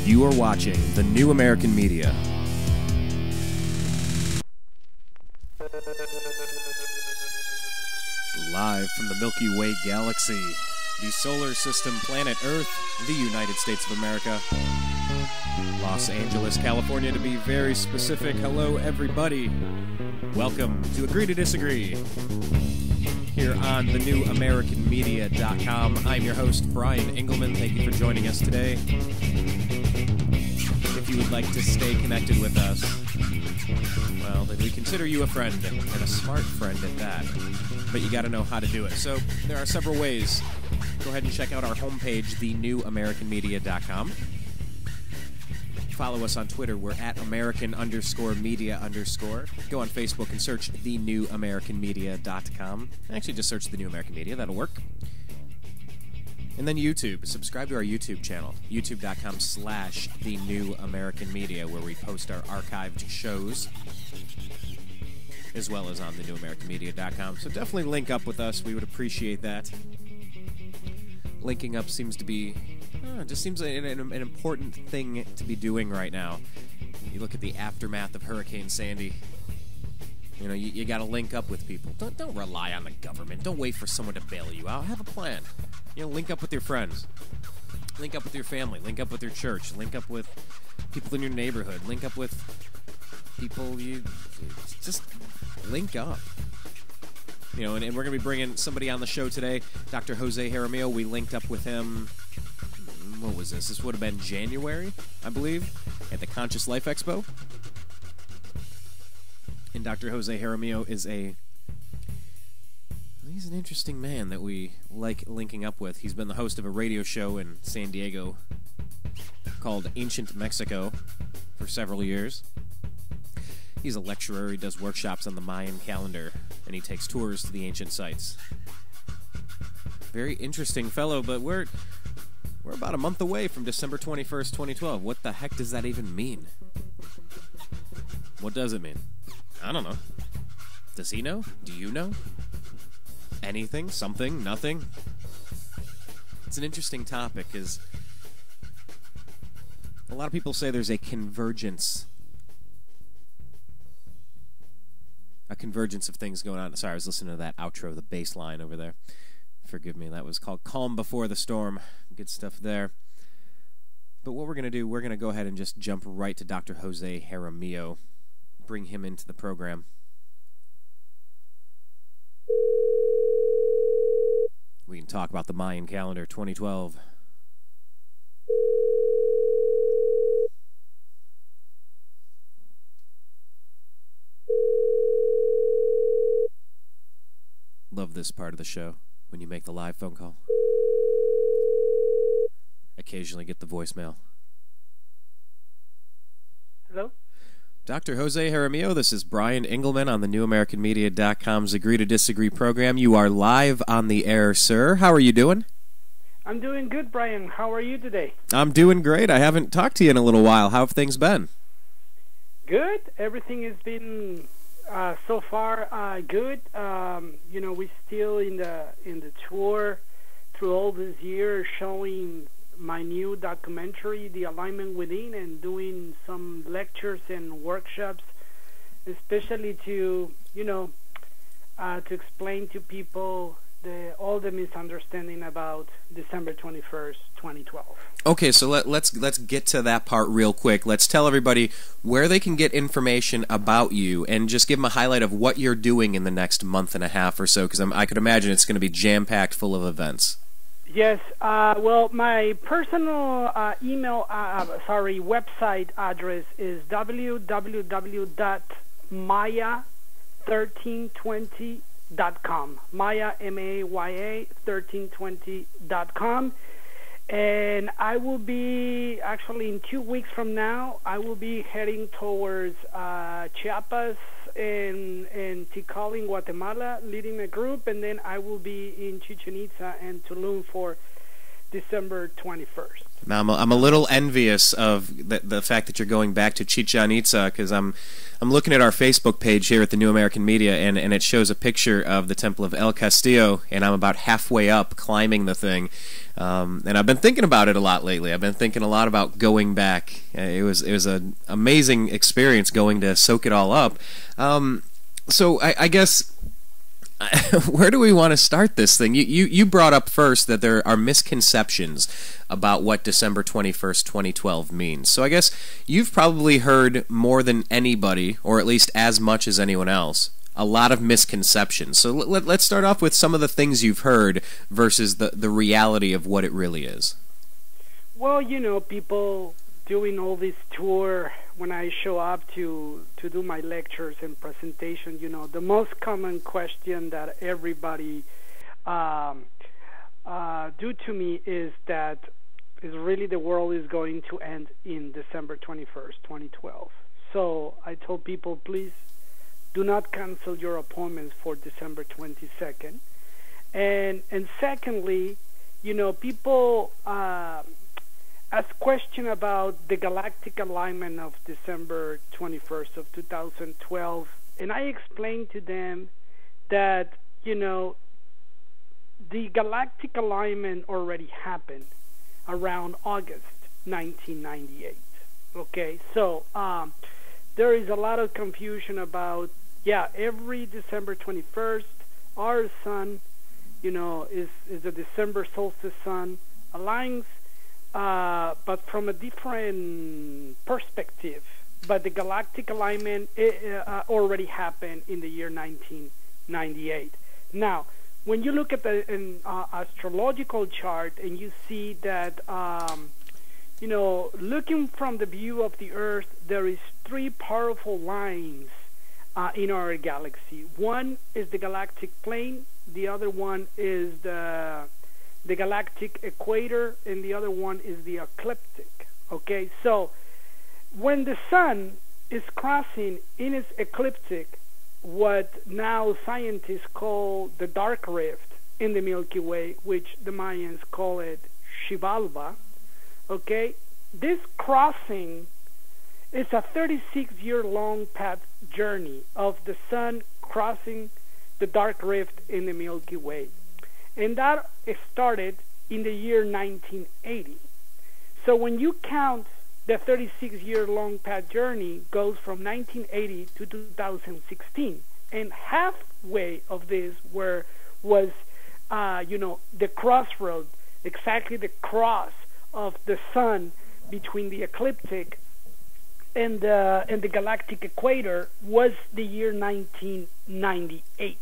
You are watching the New American Media. Live from the Milky Way galaxy, the solar system, planet Earth, the United States of America, Los Angeles, California, to be very specific. Hello, everybody. Welcome to Agree to Disagree here on thenewamericanmedia.com. I'm your host, Brian Engelman. Thank you for joining us today. If you would like to stay connected with us, well, then we consider you a friend, and a smart friend at that. But you got to know how to do it. So there are several ways. Go ahead and check out our homepage, thenewamericanmedia.com. Follow us on Twitter. We're at American_media_. Go on Facebook and search thenewamericanmedia.com. Actually, just search The New American Media. That'll work. And then YouTube. Subscribe to our YouTube channel, youtube.com/thenewamericanmedia, where we post our archived shows, as well as on thenewamericanmedia.com. So definitely link up with us. We would appreciate that. Linking up seems to be... just seems like an important thing to be doing right now. You look at the aftermath of Hurricane Sandy. You know, you got to link up with people. Don't rely on the government. Don't wait for someone to bail you out. Have a plan. You know, link up with your friends. Link up with your family. Link up with your church. Link up with people in your neighborhood. Link up with people you... Just link up. You know, and we're going to be bringing somebody on the show today, Dr. Jose Jaramillo. We linked up with him... What was this? This would have been January, I believe, at the Conscious Life Expo. And Dr. Jose Jaramillo is he's an interesting man that we like linking up with. He's been the host of a radio show in San Diego called Ancient Mexico for several years. He's a lecturer. He does workshops on the Mayan calendar, and he takes tours to the ancient sites. Very interesting fellow, but we're about a month away from December 21st, 2012. What the heck does that even mean? What does it mean? I don't know. Does he know? Do you know? Anything? Something? Nothing? It's an interesting topic, because a lot of people say there's a convergence. A convergence of things going on. Sorry, I was listening to that outro, the bass line over there. Forgive me, that was called Calm Before the Storm. Good stuff there. But what we're going to do, we're going to go ahead and just jump right to Dr. Jose Jaramillo. Bring him into the program. We can talk about the Mayan calendar 2012. Love this part of the show. When you make the live phone call. Occasionally get the voicemail. Hello? Dr. Jose Jaramillo, this is Brian Engelman on the NewAmericanMedia.com's Agree to Disagree program. You are live on the air, sir. How are you doing? I'm doing good, Brian. How are you today? I'm doing great. I haven't talked to you in a little while. How have things been? Good. Everything has been... so far, good. You know, we're still in the tour through all this year, showing my new documentary, The Alignment Within, and doing some lectures and workshops, especially to explain to people all the misunderstanding about December 21st, 2012. Okay, so let's get to that part real quick. Let's tell everybody where they can get information about you, and just give them a highlight of what you're doing in the next month and a half or so, because I could imagine it's going to be jam-packed full of events. Yes. Well, my personal website address is www.maya1320.com. Maya, M-A-Y-A, 1320.com. And I will be, actually in 2 weeks from now, I will be heading towards Chiapas and Tikal, Guatemala, leading a group, and then I will be in Chichen Itza and Tulum for December 21st. Now, I'm a little envious of the fact that you're going back to Chichen Itza, because I'm looking at our Facebook page here at the New American Media, and it shows a picture of the Temple of El Castillo, and I'm about halfway up climbing the thing. And I've been thinking about it a lot lately. I've been thinking a lot about going back. It was an amazing experience going to soak it all up. So I guess where do we want to start this thing? You brought up first that there are misconceptions about what December 21st, 2012 means. So I guess you've probably heard more than anybody, or at least as much as anyone else, a lot of misconceptions. So let's start off with some of the things you've heard versus the reality of what it really is. Well, people doing all this tour, when I show up to do my lectures and presentation, the most common question that everybody do to me is that really the world is going to end in December 21st, 2012. So I told people, please do not cancel your appointments for December 22nd. And secondly, people ask question about the galactic alignment of December 21st of 2012, and I explained to them that the galactic alignment already happened around August 1998. Okay, so there is a lot of confusion about every December 21st our sun is the December solstice sun aligns, but from a different perspective. But the galactic alignment already happened in the year 1998. Now, when you look at the astrological chart and you see that, looking from the view of the Earth, there is three powerful lines in our galaxy. One is the galactic plane, the other one is the galactic equator, and the other one is the ecliptic. Okay, so when the sun is crossing in its ecliptic, what now scientists call the dark rift in the Milky Way, which the Mayans call it Xibalba, okay, this crossing is a 36-year-long path journey of the sun crossing the dark rift in the Milky Way. And that started in the year 1980. So when you count the 36-year-long path journey goes from 1980 to 2016, and halfway of this was the crossroad, exactly the cross of the sun between the ecliptic and the galactic equator was the year 1998.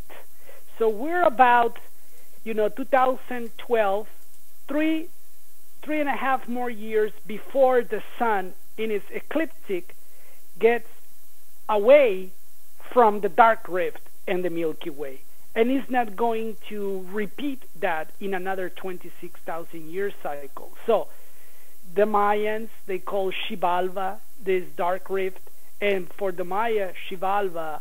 So we're about 2012, three and a half more years before the sun in its ecliptic gets away from the dark rift and the Milky Way. And it's not going to repeat that in another 26,000 year cycle. So the Mayans, they call Xibalba this dark rift, and for the Maya, Xibalba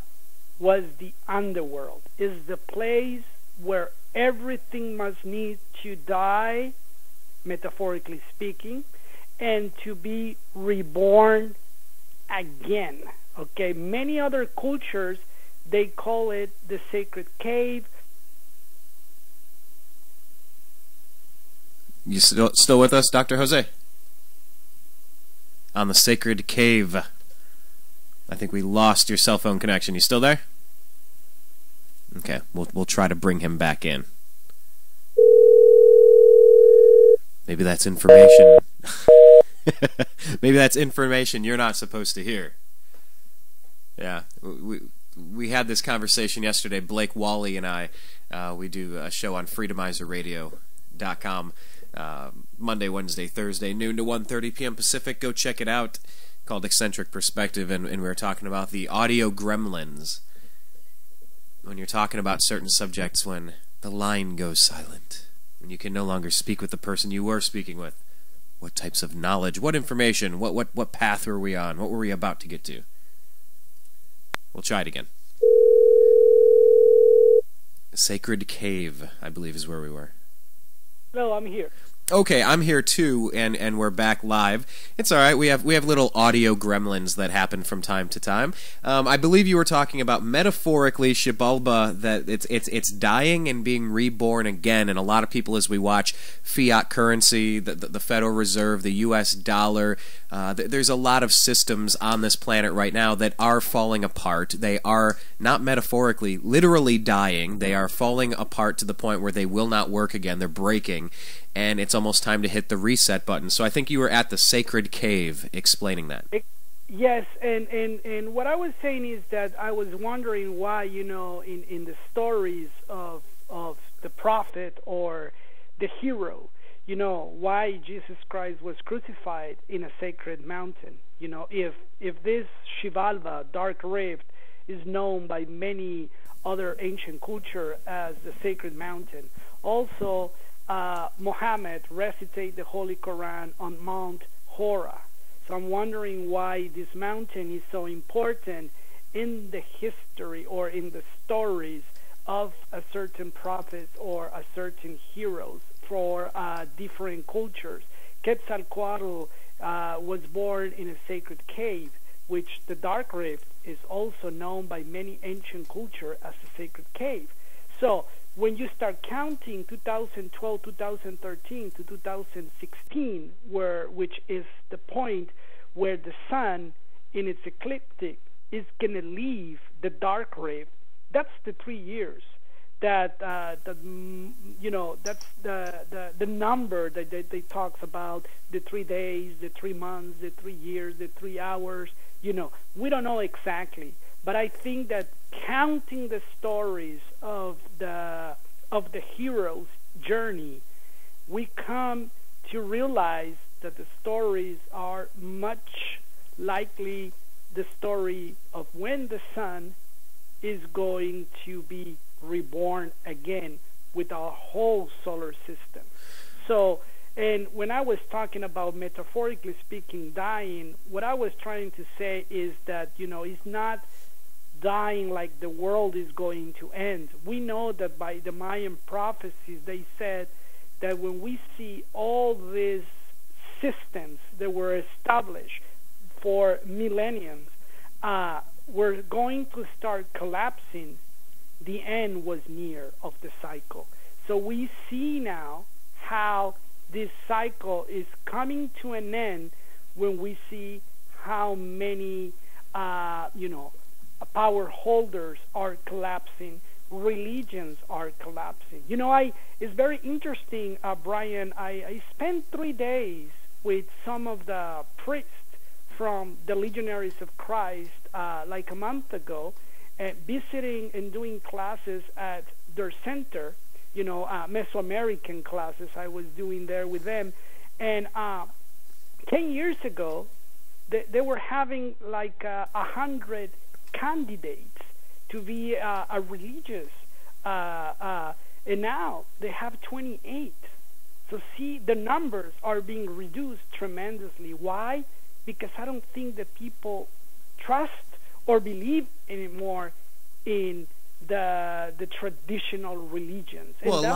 was the underworld, is the place where everything must need to die, metaphorically speaking, and to be reborn again. Okay, many other cultures, they call it the sacred cave. You still with us, Dr. Jose? On the sacred cave. I think we lost your cell phone connection. You still there? Okay, we'll try to bring him back in. Maybe that's information. Maybe that's information you're not supposed to hear. Yeah, we had this conversation yesterday. Blake Wally and I, we do a show on freedomizerradio.com. Monday, Wednesday, Thursday, noon to 1:30 p.m. Pacific. Go check it out. Called Eccentric Perspective, and we were talking about the audio gremlins. When you're talking about certain subjects, when the line goes silent, when you can no longer speak with the person you were speaking with. What types of knowledge, what information, what path were we on? What were we about to get to? We'll try it again. Sacred Cave, I believe, is where we were. No, I'm here. Okay, I'm here too, and we're back live. It's all right. We have little audio gremlins that happen from time to time. I believe you were talking about metaphorically Xibalba, that it's dying and being reborn again, and a lot of people, as we watch fiat currency, the Federal Reserve, the U.S. dollar, there's a lot of systems on this planet right now that are falling apart. They are not metaphorically, literally dying. They are falling apart to the point where they will not work again. They're breaking. And it's almost time to hit the reset button. So I think you were at the Sacred Cave explaining that. Yes, and what I was saying is that I was wondering why, in the stories of the prophet or the hero, why Jesus Christ was crucified in a sacred mountain. If this Xibalba, dark rift, is known by many other ancient culture as the sacred mountain. Also, Muhammad recited the Holy Quran on Mount Hora. So I'm wondering why this mountain is so important in the history or in the stories of a certain prophet or a certain heroes for different cultures. Quetzalcoatl was born in a sacred cave, which the Dark Rift is also known by many ancient culture as a sacred cave. So when you start counting 2012, 2013 to 2016, which is the point where the sun in its ecliptic is going to leave the dark rift, that's the 3 years. That's the number that they talks about, the 3 days, the 3 months, the 3 years, the 3 hours. We don't know exactly. But I think that counting the stories of the hero's journey, we come to realize that the stories are much likely the story of when the sun is going to be reborn again with our whole solar system. So, and when I was talking about metaphorically speaking dying, what I was trying to say is that, it's not dying like the world is going to end. We know that by the Mayan prophecies, they said that when we see all these systems that were established for millenniums, we're going to start collapsing. The end was near of the cycle. So we see now how this cycle is coming to an end when we see how many, power holders are collapsing, religions are collapsing. It's very interesting, Brian. I spent 3 days with some of the priests from the Legionaries of Christ like a month ago, visiting and doing classes at their center, Mesoamerican classes I was doing there with them. And 10 years ago, they were having like 100 candidates to be a religious, and now they have 28. So see, the numbers are being reduced tremendously. Why? Because I don't think that people trust or believe anymore in the traditional religions. And well, a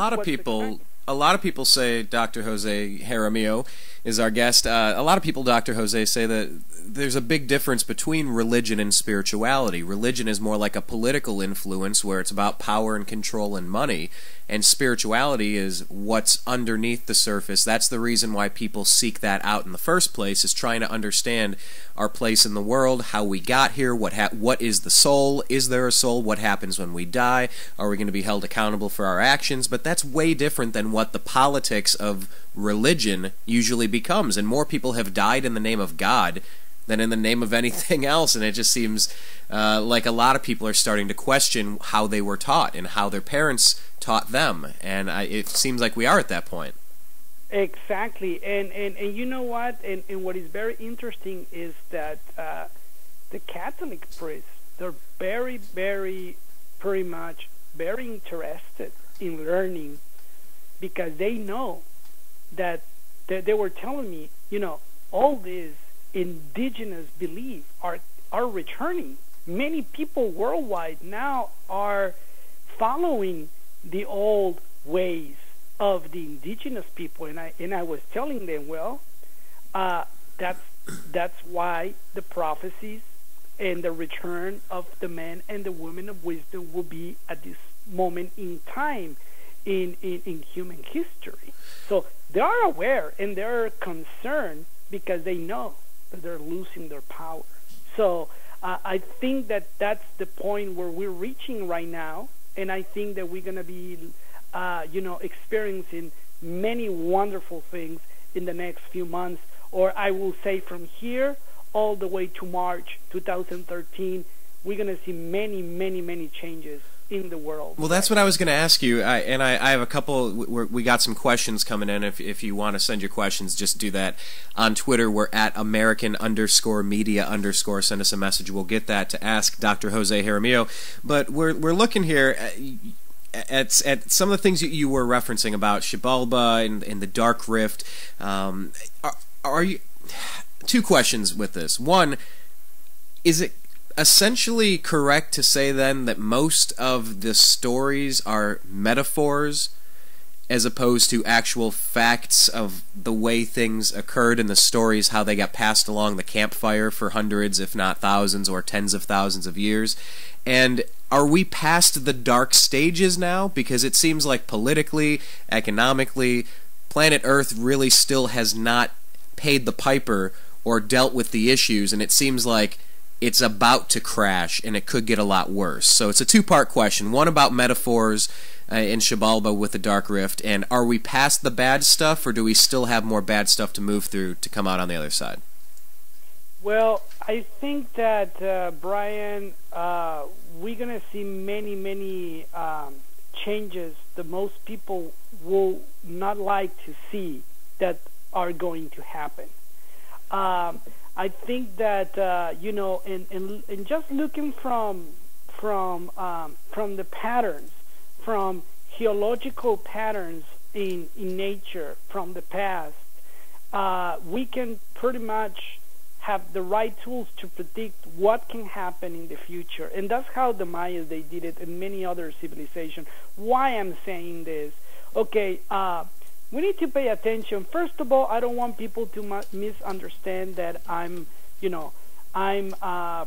lot of people say Dr. Jose Jaramillo is our guest. A lot of people, Dr. Jose, say that there's a big difference between religion and spirituality. Religion is more like a political influence where it's about power and control and money, and spirituality is what's underneath the surface. That's the reason why people seek that out in the first place, is trying to understand our place in the world, how we got here, what is the soul, is there a soul, what happens when we die, are we going to be held accountable for our actions? But that's way different than what the politics of religion usually becomes, and more people have died in the name of God than in the name of anything else, and it just seems like a lot of people are starting to question how they were taught and how their parents taught them, and it seems like we are at that point. Exactly, and you know what, and what is very interesting is that the Catholic priests, they're very, very, pretty much very interested in learning, because they know that they were telling me, all these indigenous beliefs are returning. Many people worldwide now are following the old ways of the indigenous people, and I was telling them, well, that's why the prophecies and the return of the men and the women of wisdom will be at this moment in time in human history. So they are aware and they're concerned because they know that they're losing their power. So I think that that's the point where we're reaching right now, and I think that we're going to be, experiencing many wonderful things in the next few months, or I will say from here all the way to March 2013, we're going to see many, many, many changes in the world. Well, that's what I was going to ask you, I have a couple. We got some questions coming in. If you want to send your questions, just do that on Twitter. We're at American_media_. Send us a message. We'll get that to ask Dr. Jose Jaramillo. But we're looking here at some of the things you were referencing about Xibalba and the Dark Rift. Are you? Two questions with this. One, is it essentially correct to say then that most of the stories are metaphors as opposed to actual facts of the way things occurred in the stories, how they got passed along the campfire for hundreds, if not thousands, or tens of thousands of years? And are we past the dark stages now? Because it seems like politically, economically, planet Earth really still has not paid the piper or dealt with the issues, and it seems like it's about to crash, and it could get a lot worse. So it's a two-part question. One about metaphors in Xibalba with the Dark Rift, and are we past the bad stuff, or do we still have more bad stuff to move through to come out on the other side? Well, I think that, Brian, we're going to see many, many changes that most people will not like to see that are going to happen. I think that in just looking from the patterns, from geological patterns in nature from the past, we can pretty much have the right tools to predict what can happen in the future, and that's how the Mayans they did it, and many other civilizations. Why I'm saying this? Okay. We need to pay attention. First of all, I don't want people to misunderstand that I'm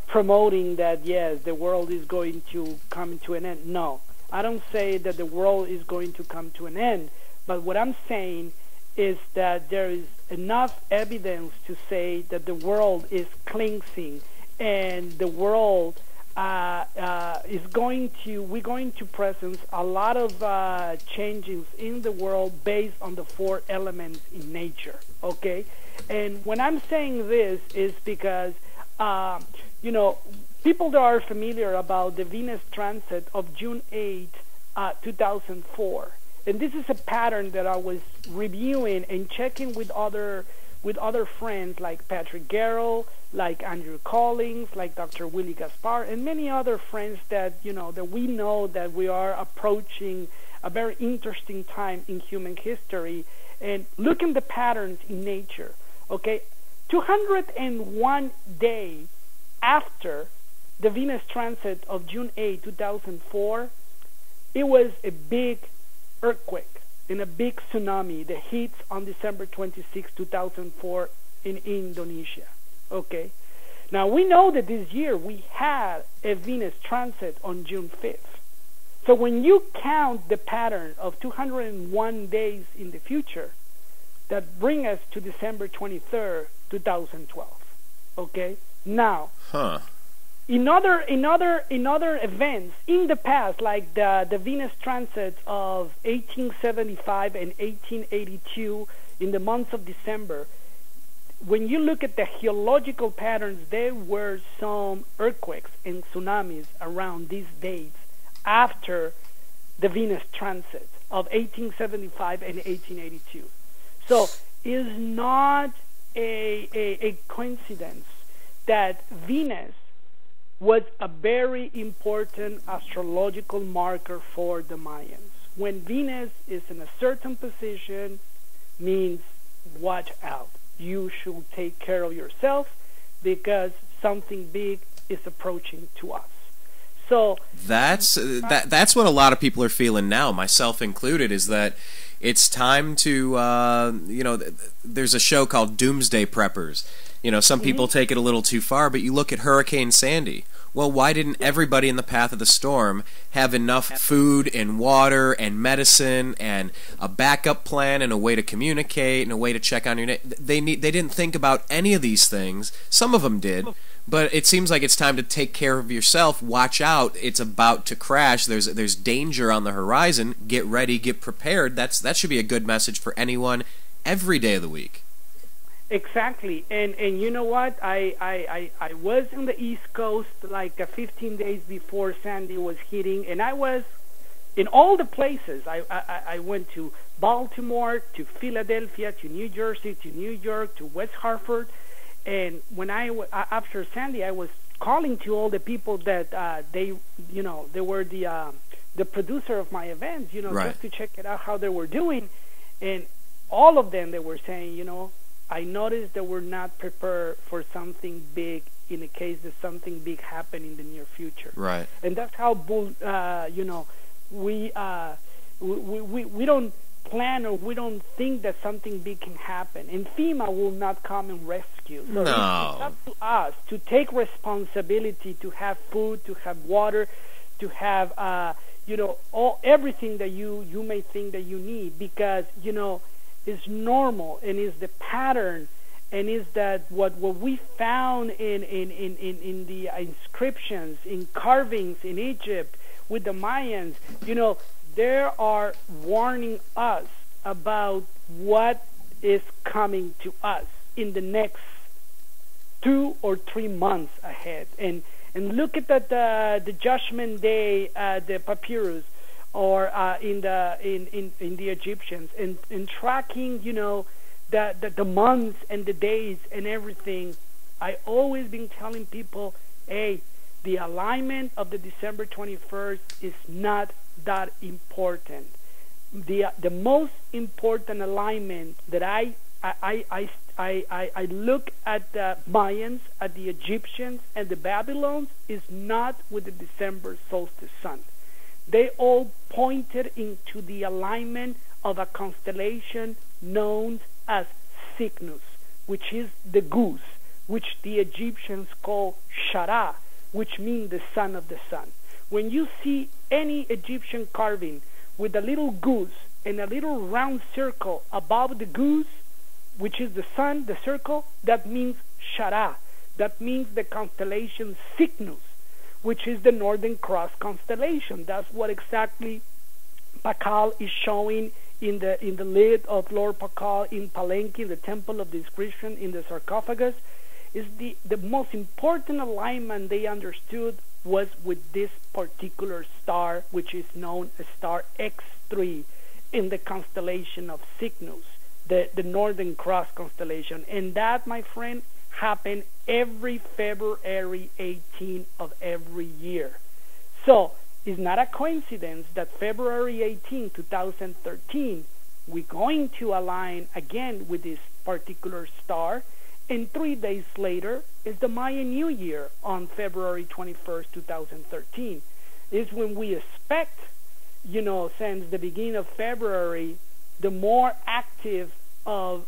promoting that, yes, the world is going to come to an end. No, I don't say that the world is going to come to an end. But what I'm saying is that there is enough evidence to say that the world is cleansing, and the world we're going to presence a lot of changes in the world based on the four elements in nature, okay? And when I'm saying this is because, people that are familiar about the Venus transit of June 8, 2004, and this is a pattern that I was reviewing and checking with other friends like Patrick Garrell, like Andrew Collins, like Dr. Willie Gaspar, and many other friends that that we know that we are approaching a very interesting time in human history, and looking the patterns in nature. Okay, 201 days after the Venus transit of June 8, 2004, it was a big earthquake and a big tsunami that hits on December 26, 2004 in Indonesia. Okay. Now, we know that this year we had a Venus transit on June 5th. So when you count the pattern of 201 days in the future, that bring us to December 23rd, 2012. Okay? Now, in other events in the past, like the Venus transit of 1875 and 1882 in the months of December, when you look at the geological patterns, there were some earthquakes and tsunamis around these dates after the Venus transit of 1875 and 1882. So it is not a coincidence that Venus was a very important astrological marker for the Mayans. When Venus is in a certain position, means watch out. You should take care of yourself because something big is approaching to us. So that's what a lot of people are feeling now, myself included, is that it's time to, there's a show called Doomsday Preppers. Some people take it a little too far, but you look at Hurricane Sandy. Well, why didn't everybody in the path of the storm have enough food and water and medicine and a backup plan and a way to communicate and a way to check on your They didn't think about any of these things. Some of them did, but it seems like it's time to take care of yourself. Watch out. It's about to crash. There's danger on the horizon. Get ready, get prepared. That should be a good message for anyone every day of the week. Exactly, and you know what? I was on the East Coast like 15 days before Sandy was hitting, and I was in all the places. I went to Baltimore, to Philadelphia, to New Jersey, to New York, to West Hartford, and when after Sandy, I was calling to all the people that they were the producer of my events, right, just to check it out how they were doing, and all of them they were saying, I noticed that we're not prepared for something big in the case that something big happen in the near future. Right. And that's how we don't plan or we don't think that something big can happen. And FEMA will not come and rescue. So no. It's up to us to take responsibility to have food, to have water, to have everything that you may think that you need, because is normal and is the pattern, and is that what we found in the inscriptions, in carvings in Egypt with the Mayans. They are warning us about what is coming to us in the next 2 or 3 months ahead. And look at the Judgment Day, the papyrus, or in the Egyptians, and tracking, the months and the days and everything. I always been telling people, hey, the alignment of the December 21st is not that important. The most important alignment that I look at the Mayans, at the Egyptians, and the Babylons is not with the December solstice sun. They all pointed into the alignment of a constellation known as Cygnus, which is the goose, which the Egyptians call Shara, which means the son of the sun. When you see any Egyptian carving with a little goose and a little round circle above the goose, which is the sun, the circle, that means Shara. That means the constellation Cygnus, which is the Northern Cross constellation. That's what exactly Pakal is showing in the lid of Lord Pakal in Palenque, the Temple of the Inscription, in the sarcophagus. Is the most important alignment they understood was with this particular star, which is known as star X3 in the constellation of Cygnus, the Northern Cross constellation. And that, my friend, happen every February 18 of every year. So it's not a coincidence that February 18, 2013, we're going to align again with this particular star, and 3 days later is the Mayan New Year on February 21st, 2013. Is when we expect, since the beginning of February, the more active of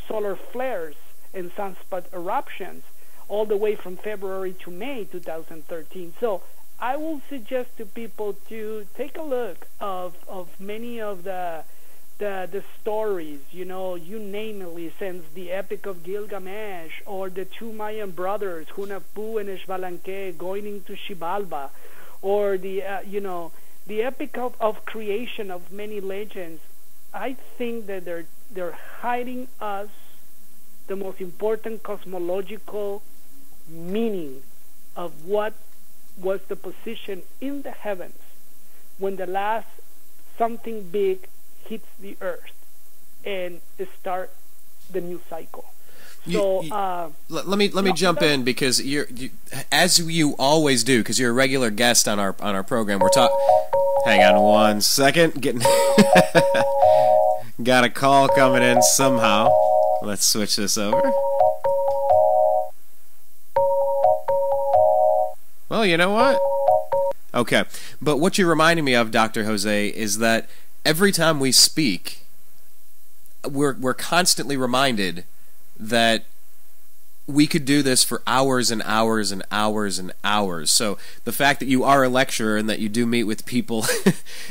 solar flares and sunspot eruptions, all the way from February to May 2013. So I will suggest to people to take a look of many of the stories, you name it, since the Epic of Gilgamesh, or the two Mayan brothers, Hunahpu and Xbalanque, going into Xibalba, or the Epic of creation of many legends. I think that they're hiding us the most important cosmological meaning of what was the position in the heavens when the last something big hits the earth and start the new cycle. So let me jump in, because you as you always do, because you're a regular guest on our program. We're talking. Hang on one second. Got a call coming in somehow. Let's switch this over. Well, you know what? Okay. But what you're reminding me of, Dr. Jose, is that every time we speak, we're constantly reminded that we could do this for hours and hours and hours and hours. So the fact that you are a lecturer and that you do meet with people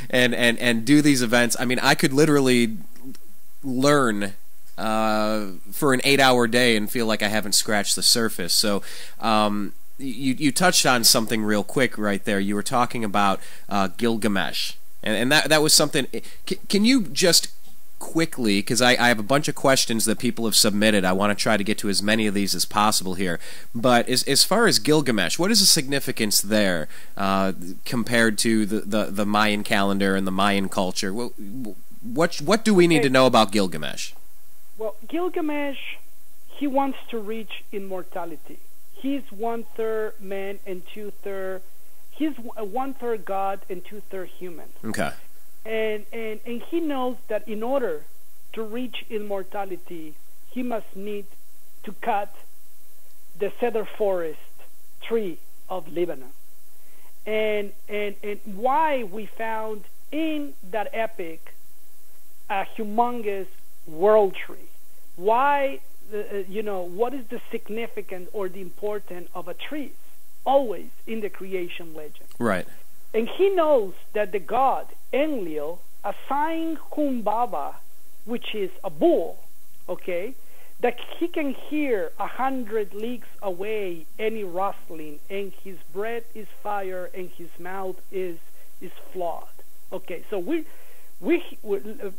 and do these events, I mean, I could literally learn for an 8-hour day and feel like I haven't scratched the surface. So you touched on something real quick right there. You were talking about Gilgamesh, and that was something. Can you just quickly, because I have a bunch of questions that people have submitted. I want to try to get to as many of these as possible here. But as far as Gilgamesh, what is the significance there compared to the Mayan calendar and the Mayan culture? What do we need to know about Gilgamesh? Well, Gilgamesh, he wants to reach immortality. He's 1/3 man and 2/3. He's 1/3 God and 2/3 human. Okay. And he knows that in order to reach immortality, he must need to cut the cedar forest tree of Lebanon. And why we found in that epic a humongous world tree. Why, what is the significance or the importance of a tree? Always in the creation legend. Right. And he knows that the god Enlil assigned Humbaba, which is a bull, okay, that he can hear 100 leagues away any rustling, and his breath is fire, and his mouth is flawed. Okay, so we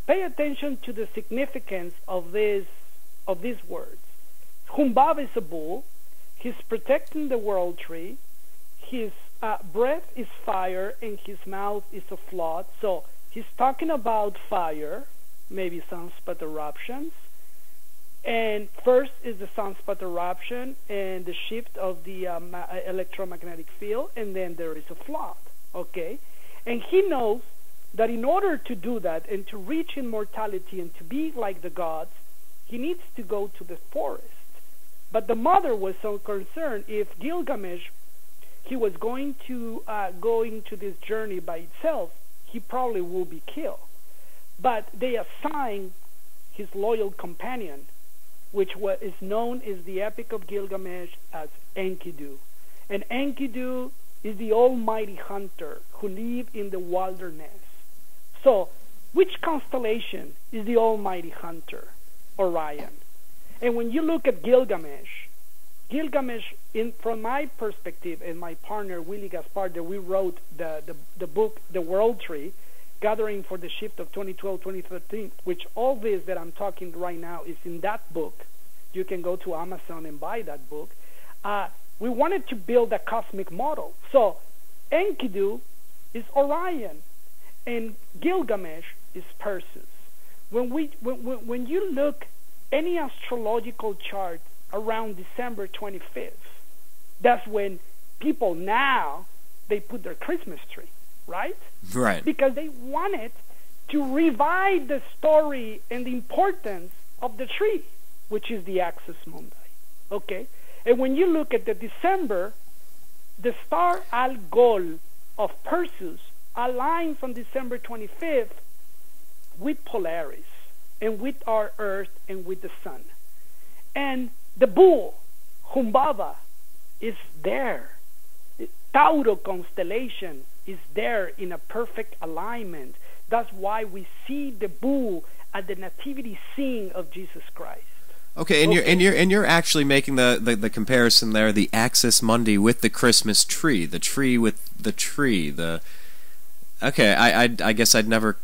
pay attention to the significance of these words. Humbaba is a bull. He's protecting the world tree. His breath is fire, and his mouth is a flood. So he's talking about fire, maybe sunspot eruptions. And first is the sunspot eruption and the shift of the electromagnetic field, and then there is a flood. Okay, and he knows that in order to do that and to reach immortality and to be like the gods, he needs to go to the forest. But the mother was so concerned if Gilgamesh, he was going to go into this journey by itself, he probably will be killed. But they assigned his loyal companion, which is known as the Epic of Gilgamesh as Enkidu. And Enkidu is the almighty hunter who lives in the wilderness. So, which constellation is the almighty hunter? Orion. And when you look at Gilgamesh, from my perspective and my partner Willie Gaspar, that we wrote the book, The World Tree, Gathering for the Shift of 2012-2013, which all this that I'm talking right now is in that book. You can go to Amazon and buy that book. We wanted to build a cosmic model. So Enkidu is Orion, and Gilgamesh is Perseus. When you look any astrological chart around December 25th, that's when people now, they put their Christmas tree, right? Right. Because they wanted to revive the story and the importance of the tree, which is the Axis Mundi. Okay? And when you look at the December, the star Algol of Perseus aligns on December 25th with Polaris and with our Earth and with the Sun. And the bull, Humbaba, is there. Tauro constellation is there in a perfect alignment. That's why we see the bull at the nativity scene of Jesus Christ. Okay, and you're actually making the comparison there, the Axis Mundi with the Christmas tree, the tree with the tree. Okay, I guess I'd never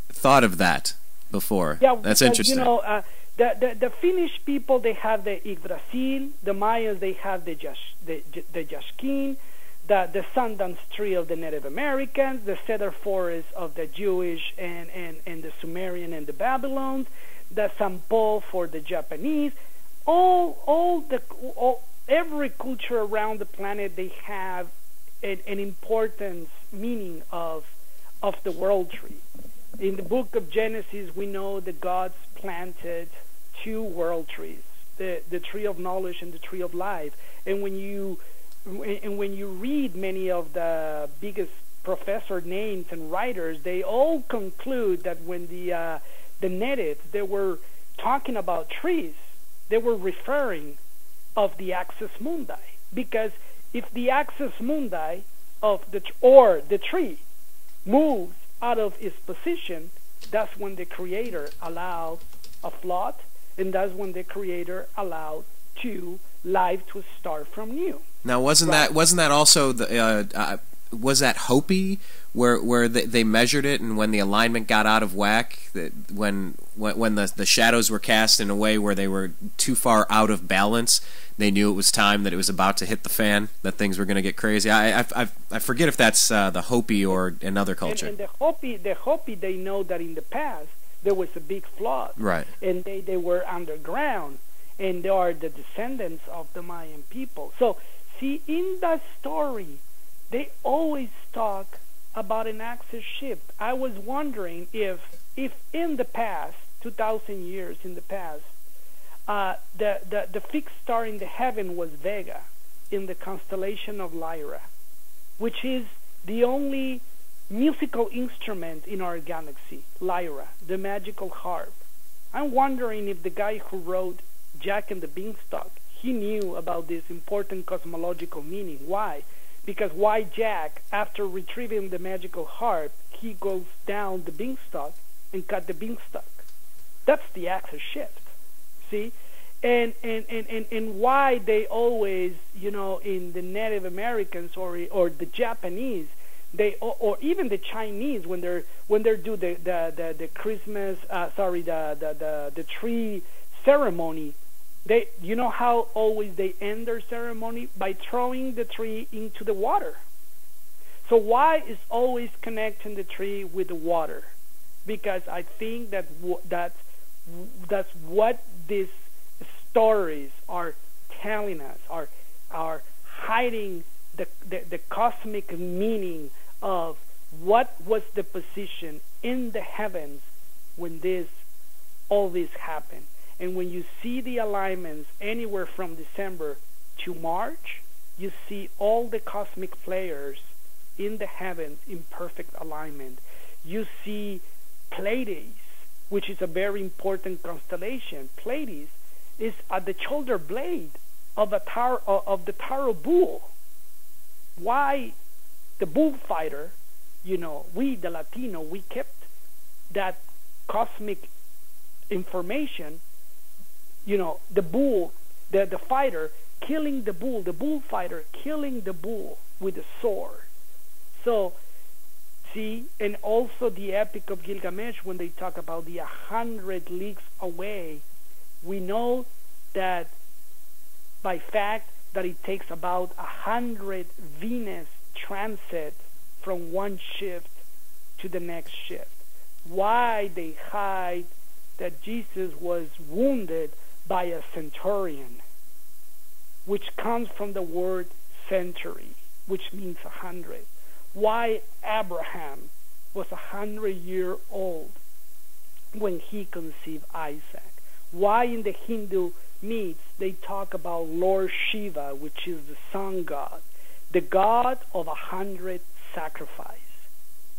thought of that before. Yeah, that's interesting. The Finnish people, they have the Yggdrasil. The Mayans, they have the Yashkin, the Sundance tree of the Native Americans, the cedar forest of the Jewish and the Sumerian and the Babylons, the Sampo for the Japanese. Every culture around the planet, they have an important meaning of the world tree. In the book of Genesis, we know the gods planted 2 world trees, the tree of knowledge and the tree of life. And when you read many of the biggest professor names and writers, they all conclude that when the natives, they were talking about trees, they were referring of the axis mundi, because if the axis mundi of the tree moves out of its position, that's when the Creator allowed a flood, and that's when the Creator allowed life to start from new. Now, wasn't that also the was that Hopi where they measured it, and when the alignment got out of whack, when the shadows were cast in a way where they were too far out of balance, they knew it was time, that it was about to hit the fan, that things were going to get crazy. I forget if that's the Hopi or another culture. And the Hopi, they know that in the past there was a big flood, right? And they were underground, and they are the descendants of the Mayan people. So, see, in that story, they always talk about an axis shift. I was wondering if in the past, 2,000 years in the past, the fixed star in the heaven was Vega, in the constellation of Lyra, which is the only musical instrument in our galaxy, Lyra, the magical harp. I'm wondering if the guy who wrote Jack and the Beanstalk, he knew about this important cosmological meaning. Why? Because why Jack, after retrieving the magical harp, he goes down the beanstalk and cut the beanstalk? That's the axis shift. See? And why they always, in the Native Americans or the Japanese, or even the Chinese, when they do the Christmas, the tree ceremony, you know how always they end their ceremony? By throwing the tree into the water. So why is always connecting the tree with the water? Because I think that's what these stories are telling us, are hiding the cosmic meaning of what was the position in the heavens when all this happened. And when you see the alignments anywhere from December to March, you see all the cosmic players in the heavens in perfect alignment. You see Pleiades, which is a very important constellation. Pleiades is at the shoulder blade of the Taro bull. Why the bullfighter, we, the Latino, we kept that cosmic information, the bull, the fighter killing the bullfighter killing the bull with a sword. So, see, and also the Epic of Gilgamesh, when they talk about the 100 leagues away, we know that by fact that it takes about 100 Venus transit from one shift to the next shift. Why they hide that Jesus was wounded by a centurion, which comes from the word century, which means 100. Why Abraham was 100-year-old when he conceived Isaac. Why in the Hindu myths they talk about Lord Shiva, which is the sun god, the god of 100 sacrifice.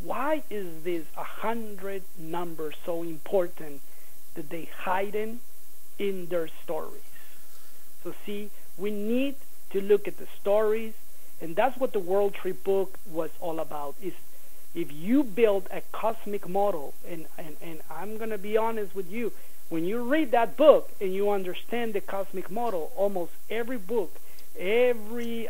Why is this 100 number so important that they hide in their stories? So see, we need to look at the stories, and that's what the World Tree book was all about. Is if you build a cosmic model, and I'm going to be honest with you, when you read that book and you understand the cosmic model, almost every book, every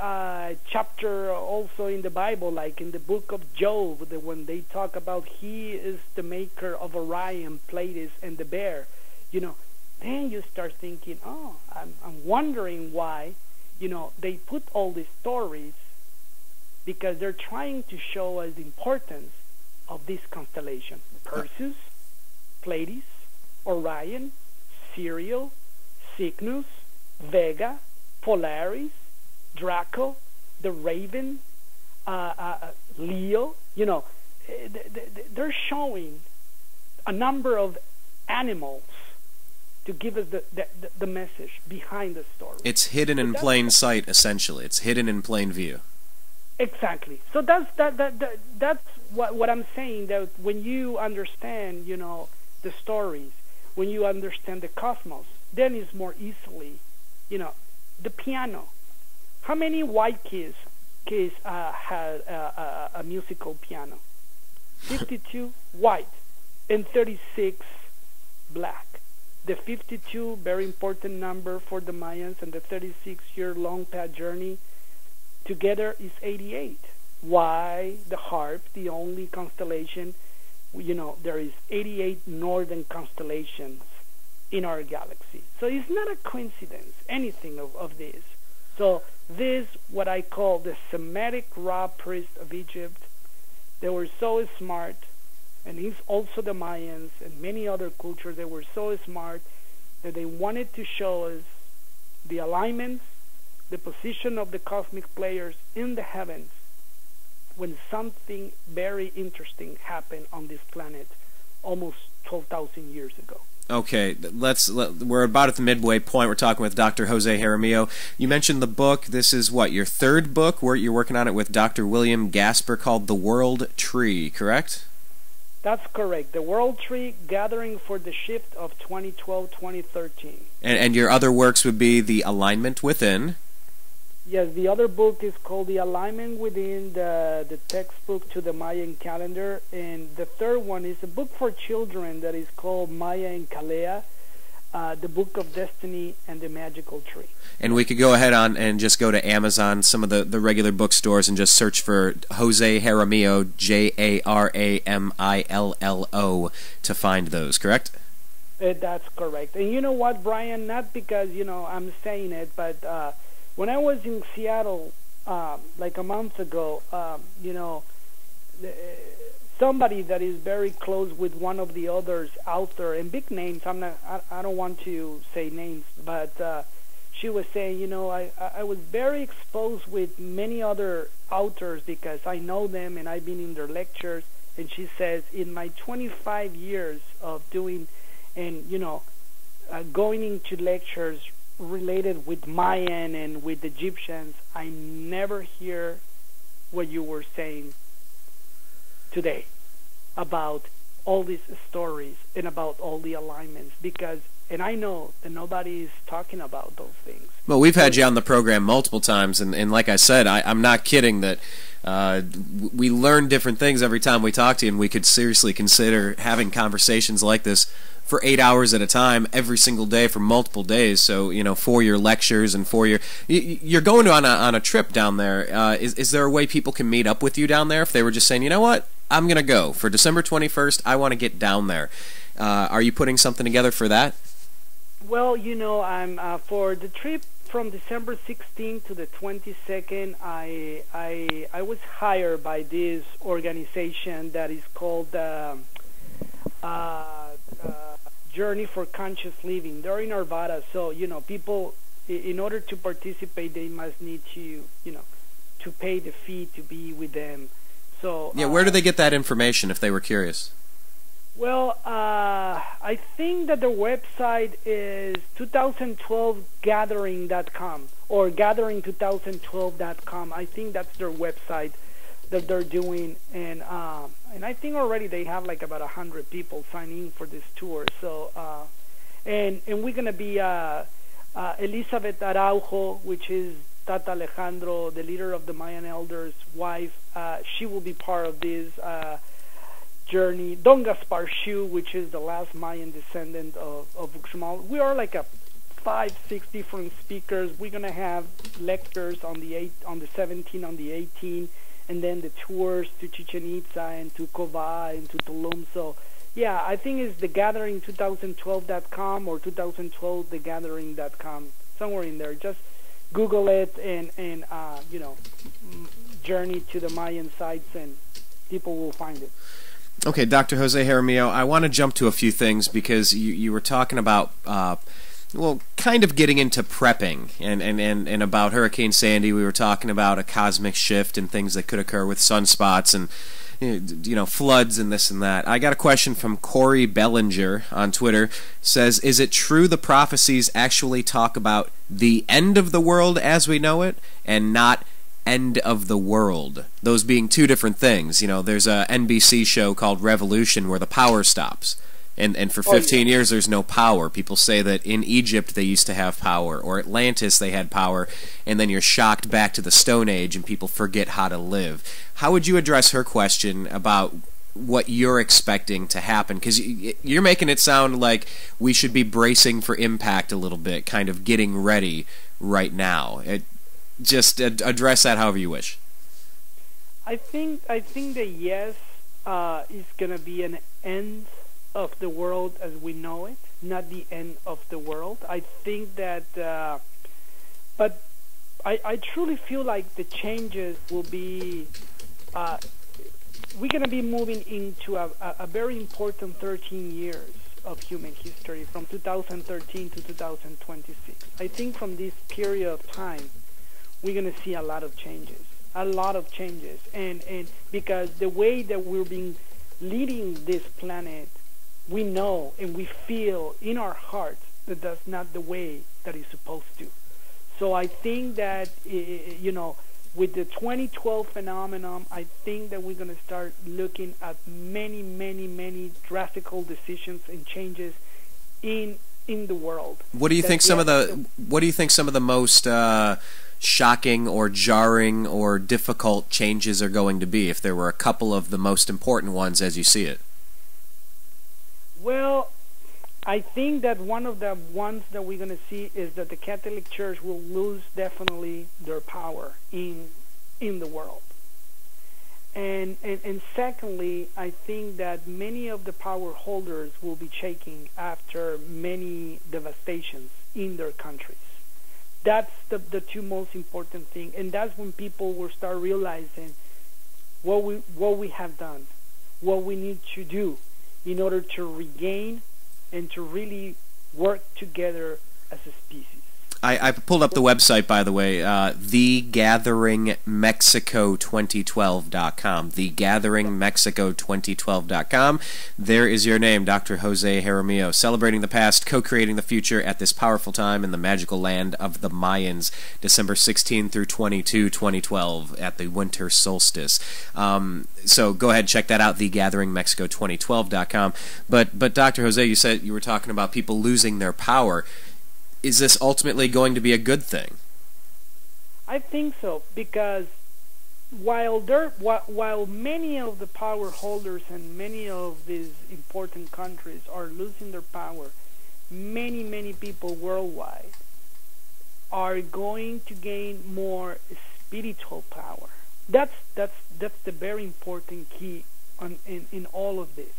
chapter also in the Bible, like in the book of Job, when they talk about he is the maker of Orion, Pleiades, and the bear, then you start thinking, oh, I'm wondering why, they put all these stories, because they're trying to show us the importance of this constellation. Perseus, Pleiades, Orion, Sirius, Cygnus, Vega, Polaris, Draco, the Raven, Leo. They're showing a number of animals to give us the message behind the story. It's hidden in plain sight, essentially. It's hidden in plain view. Exactly. So that's what I'm saying, that when you understand, the stories, when you understand the cosmos, then it's more easily, the piano. How many white keys had a musical piano? 52 white and 36 black. The 52, very important number for the Mayans, and the 36-year-long path journey together is 88. Why the harp, the only constellation, there is 88 northern constellations in our galaxy. So it's not a coincidence, anything of this. So this, what I call the Semitic Ra priest of Egypt, they were so smart, and he's also the Mayans and many other cultures, they were so smart that they wanted to show us the alignments, the position of the cosmic players in the heavens when something very interesting happened on this planet almost 12,000 years ago. Okay, we're about at the midway point. We're talking with Dr. Jose Jaramillo. You mentioned the book. This is what, your third book? Where you're working on it with Dr. William Gasper, called The World Tree, correct? That's correct. The World Tree, Gathering for the Shift of 2012-2013. And your other works would be The Alignment Within. Yes, the other book is called The Alignment Within, the textbook to the Mayan calendar. And the third one is a book for children that is called Maya and Kalea, the Book of Destiny and the Magical Tree. And we could go ahead on and just go to Amazon, some of the regular bookstores, and just search for Jose Jaramillo, Jaramillo, to find those, correct? That's correct. And you know what, Brian? Not because, I'm saying it, but when I was in Seattle like a month ago, somebody that is very close with one of the others out there, and big names, I don't want to say names, but she was saying, I was very exposed with many other authors because I know them and I've been in their lectures. And she says, in my 25 years of doing and, going into lectures related with Mayan and with Egyptians, I never hear what you were saying today about all these stories and about all the alignments, and I know that nobody is talking about those things. Well, we've had you on the program multiple times, and like I said, I'm not kidding that we learn different things every time we talk to you, and we could seriously consider having conversations like this for 8 hours at a time every single day for multiple days. So, for your lectures and for you're going on a trip down there. Is there a way people can meet up with you down there if they were just saying, you know what, I'm going to go for December 21st, I want to get down there? Are you putting something together for that? Well, I'm for the trip from December 16th to the 22nd. I was hired by this organization that is called Journey for Conscious Living. They're in Arvada, so people, in order to participate, they must need to to pay the fee to be with them. So yeah, where do they get that information if they were curious? Well, I think that their website is 2012gathering.com or gathering2012.com. I think that's their website that they're doing, and I think already they have like about 100 people signing for this tour. So and we're gonna be Elizabeth Araujo, which is Tata Alejandro, the leader of the Mayan elders' wife. She will be part of this journey. Don Gaspar Shu, which is the last Mayan descendant of Uxmal. We are like 5-6 different speakers. We're gonna have lectures on the 17th, on the 18th, and then the tours to Chichen Itza and to Cova and to Tulum. So yeah, I think it's thegathering2012.com or 2012thegathering.com, somewhere in there. Just Google it and journey to the Mayan sites, and people will find it. Okay, Dr. Jose Jaramillo, I want to jump to a few things because you were talking about, kind of getting into prepping and about Hurricane Sandy. We were talking about a cosmic shift and things that could occur with sunspots and floods and this and that. I got a question from Corey Bellinger on Twitter. Says, is it true the prophecies actually talk about the end of the world as we know it and not end of the world, those being two different things? There's a NBC show called Revolution where the power stops, And for 15 years, there's no power. People say that in Egypt they used to have power, or Atlantis they had power, and then you're shocked back to the Stone Age and people forget how to live. How would you address her question about what you're expecting to happen? Because you're making it sound like we should be bracing for impact a little bit, kind of getting ready right now. Just address that however you wish. I think that yes, is going to be an end of the world as we know it, not the end of the world. I think that, but I truly feel like the changes will be, we're going to be moving into a very important 13 years of human history, from 2013 to 2026. I think from this period of time, we're going to see a lot of changes. And because the way that we're being leading this planet, we know and we feel in our hearts that that's not the way that it's supposed to. So I think that, with the 2012 phenomenon, I think that we're going to start looking at many drastic decisions and changes in the world. What do you think some of the most shocking or jarring or difficult changes are going to be, if there were a couple of the most important ones as you see it? Well, I think that one of the ones that we're going to see is that the Catholic Church will lose definitely their power in the world. And secondly, I think that many of the power holders will be shaking after many devastations in their countries. That's the two most important things, and that's when people will start realizing what we have done, what we need to do in order to regain and to really work together as a species. I pulled up the website, by the way, thegatheringmexico2012.com. Thegatheringmexico2012.com. There is your name, Dr. Jose Jaramillo, celebrating the past, co-creating the future at this powerful time in the magical land of the Mayans, December 16 through 22, 2012, at the winter solstice. So go ahead and check that out, thegatheringmexico2012.com. But Dr. Jose, you said you were talking about people losing their power. Is this ultimately going to be a good thing? I think so, because while many of the power holders and many of these important countries are losing their power, many people worldwide are going to gain more spiritual power. That's the very important key in all of this,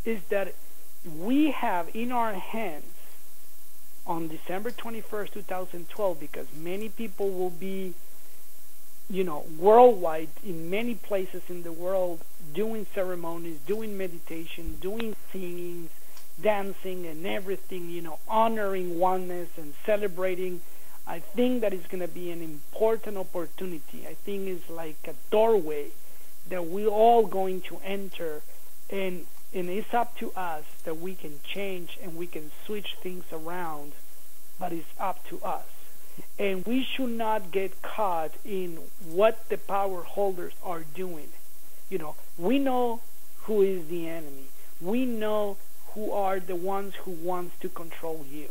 is that we have in our hands on December 21st, 2012, because many people will be, worldwide, in many places in the world, doing ceremonies, doing meditation, doing singing, dancing, and everything, honoring oneness and celebrating. I think that is going to be an important opportunity. I think it's like a doorway that we're all going to enter, and it's up to us that we can change and we can switch things around, but it's up to us. And we should not get caught in what the power holders are doing. We know who is the enemy. We know who are the ones who wants to control you.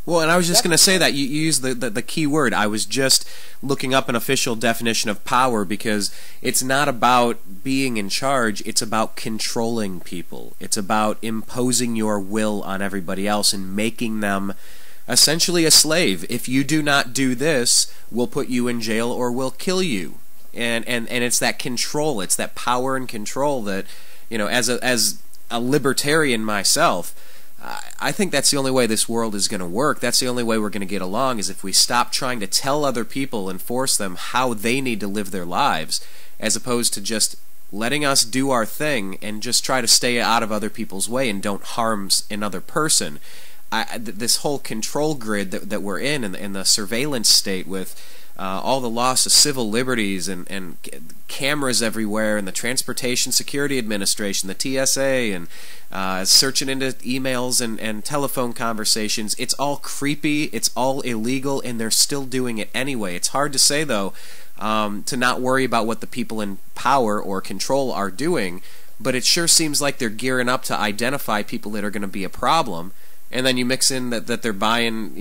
Well, and I was just going to say that you used the key word. I was just looking up an official definition of power, because it's not about being in charge, it's about controlling people. It's about imposing your will on everybody else and making them essentially a slave. If you do not do this, we'll put you in jail or we'll kill you. And it's that control, it's that power and control that, as a libertarian myself, I think that's the only way this world is going to work. That's the only way we're going to get along, is if we stop trying to tell other people and force them how they need to live their lives, as opposed to just letting us do our thing and just try to stay out of other people's way and don't harm another person. This whole control grid that we're in the surveillance state, with all the loss of civil liberties and cameras everywhere, and the Transportation Security Administration, the TSA, and searching into emails and telephone conversations. It's all creepy, it's all illegal, and they're still doing it anyway. It's hard to say, though, to not worry about what the people in power or control are doing, but it sure seems like they're gearing up to identify people that are going to be a problem. And then you mix in that they're buying,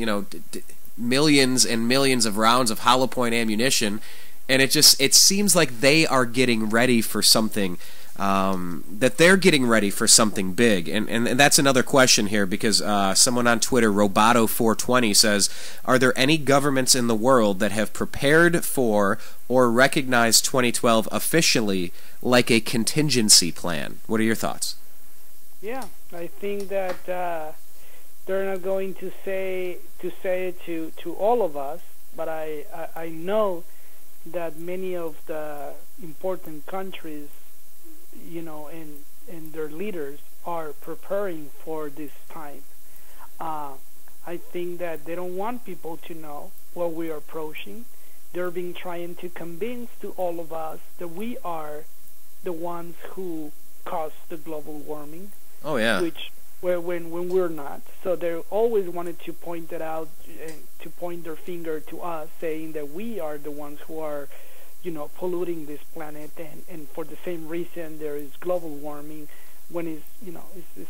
millions and millions of rounds of hollow point ammunition, and it seems like they are getting ready for something. That they're getting ready for something big. And that's another question here, because someone on Twitter, Roboto420, says, are there any governments in the world that have prepared for or recognized 2012 officially like a contingency plan? What are your thoughts? Yeah, I think that they're not going to say it to all of us, but I know that many of the important countries, and their leaders are preparing for this time. I think that they don't want people to know what we are approaching. They're being trying to convince to all of us that we are the ones who caused the global warming. Oh yeah. When we're not. So they always wanted to point that out, to point their finger to us, saying that we are the ones who are polluting this planet, and for the same reason there is global warming, when it's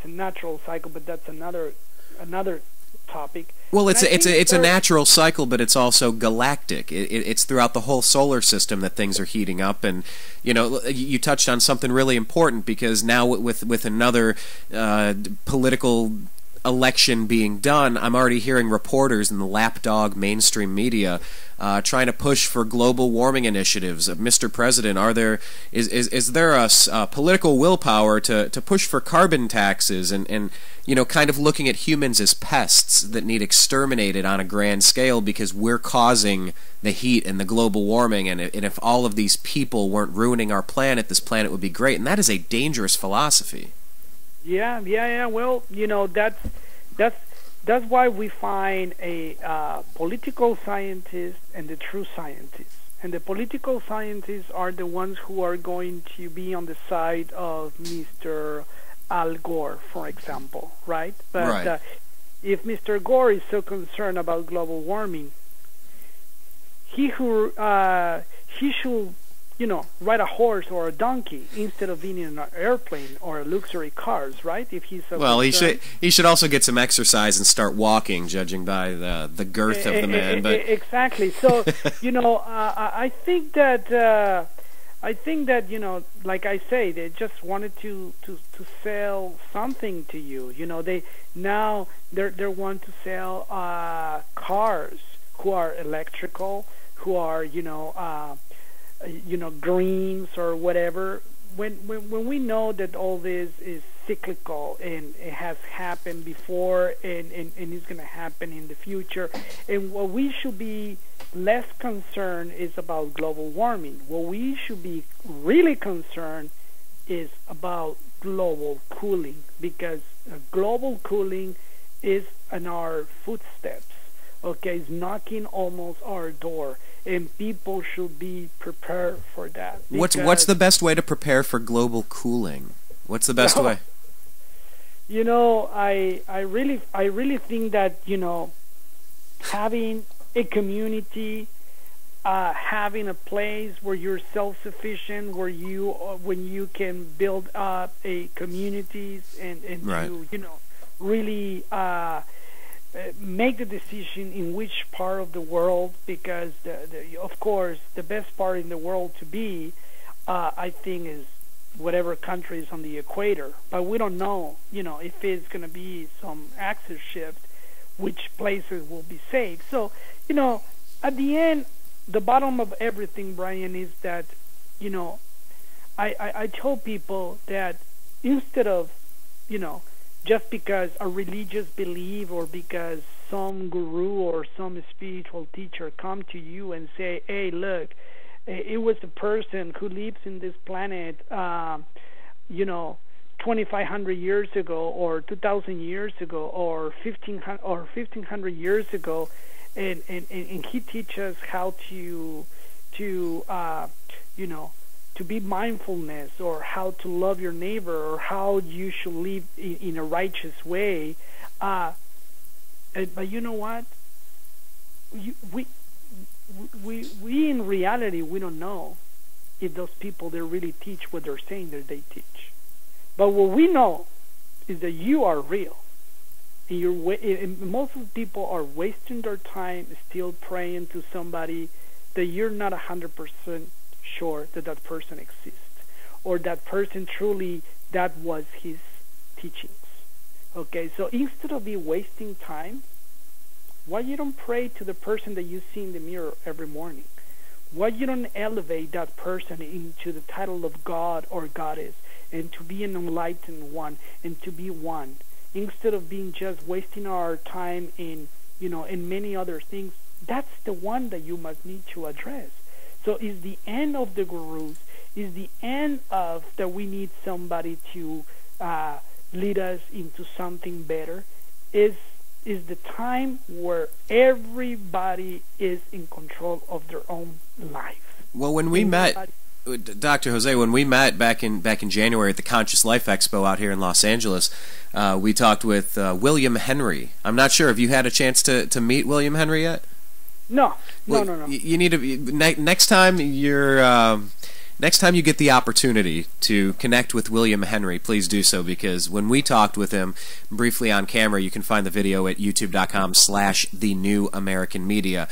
a natural cycle, but that's another topic. Well, it's a natural cycle, but it's also galactic. It's throughout the whole solar system that things are heating up, and you touched on something really important, because now with another political election being done, I'm already hearing reporters in the lapdog mainstream media trying to push for global warming initiatives. Mr. President, is there a political willpower to push for carbon taxes and kind of looking at humans as pests that need exterminated on a grand scale because we're causing the heat and the global warming, and if all of these people weren't ruining our planet, this planet would be great. And that is a dangerous philosophy. Yeah. Well, that's why we find a political scientist and the true scientists. And the political scientists are the ones who are going to be on the side of Mr. Al Gore, for example, right? But right. If Mr. Gore is so concerned about global warming, he should ride a horse or a donkey instead of being in an airplane or luxury cars, right? If he's so well, concerned. he should also get some exercise and start walking, judging by the girth of the man. But exactly. So I think that like I say, they just wanted to sell something to you. They want to sell cars who are electrical, who are greens or whatever. When we know that all this is cyclical and it has happened before and is going to happen in the future, and what we should be less concerned is about global warming. What we should be really concerned is about global cooling, because global cooling is in our footsteps. Okay, it's knocking almost our door, and people should be prepared for that. What's the best way to prepare for global cooling? What's the best way? I really think that having a community, having a place where you're self-sufficient, when you can build up a communities and right. to really make the decision in which part of the world, because of course the best part in the world to be, I think, is whatever country is on the equator. But we don't know, if it's going to be some axis shift, which places will be safe. So, at the end, the bottom of everything, Brian, is that, I tell people that instead of, just because a religious belief or because some guru or some spiritual teacher come to you and say, hey, look, it was a person who lives in this planet, 2,500 years ago or 2,000 years ago or 1,500 years ago, and he teaches how to be mindfulness, or how to love your neighbor, or how you should live in a righteous way. But you know what? We in reality, we don't know if those people, they really teach what they're saying that they teach. But what we know is that you are real. And most of the people are wasting their time still praying to somebody that you're not 100% sure that that person exists, or that person truly, that was his teachings. Okay, so instead of wasting time, why you don't pray to the person that you see in the mirror every morning? Why you don't elevate that person into the title of God or Goddess, and to be an enlightened one, and to be one, instead of being just wasting our time in, in many other things? That's the one that you must need to address. So is the end of the gurus, is the end of that we need somebody to lead us into something better, is the time where everybody is in control of their own life. Well, when we met, Dr. Jose, when we met back in January at the Conscious Life Expo out here in Los Angeles, we talked with William Henry. I'm not sure. Have you had a chance to meet William Henry yet? No. You need to next time you get the opportunity to connect with William Henry, please do so, because when we talked with him briefly on camera, you can find the video at youtube.com/thenewamericanmedia.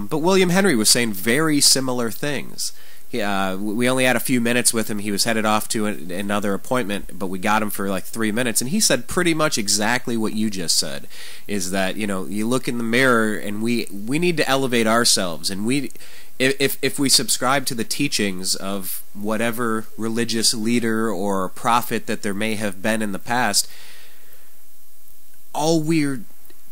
But William Henry was saying very similar things. We only had a few minutes with him. He was headed off to another appointment, but we got him for like 3 minutes, and he said pretty much exactly what you just said, is that, you look in the mirror, and we need to elevate ourselves, and if we subscribe to the teachings of whatever religious leader or prophet that there may have been in the past, all we're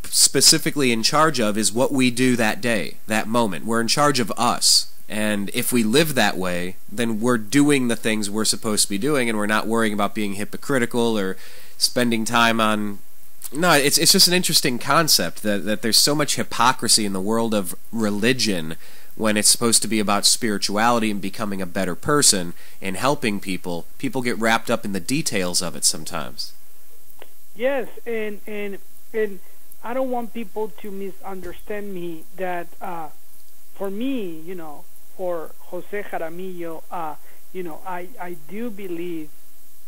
specifically in charge of is what we do that day, that moment. We're in charge of us. And if we live that way, then we're doing the things we're supposed to be doing, and we're not worrying about being hypocritical or spending time on... No, it's just an interesting concept that there's so much hypocrisy in the world of religion when it's supposed to be about spirituality and becoming a better person and helping people. People get wrapped up in the details of it sometimes. Yes, and I don't want people to misunderstand me that for me, for Jose Jaramillo, I do believe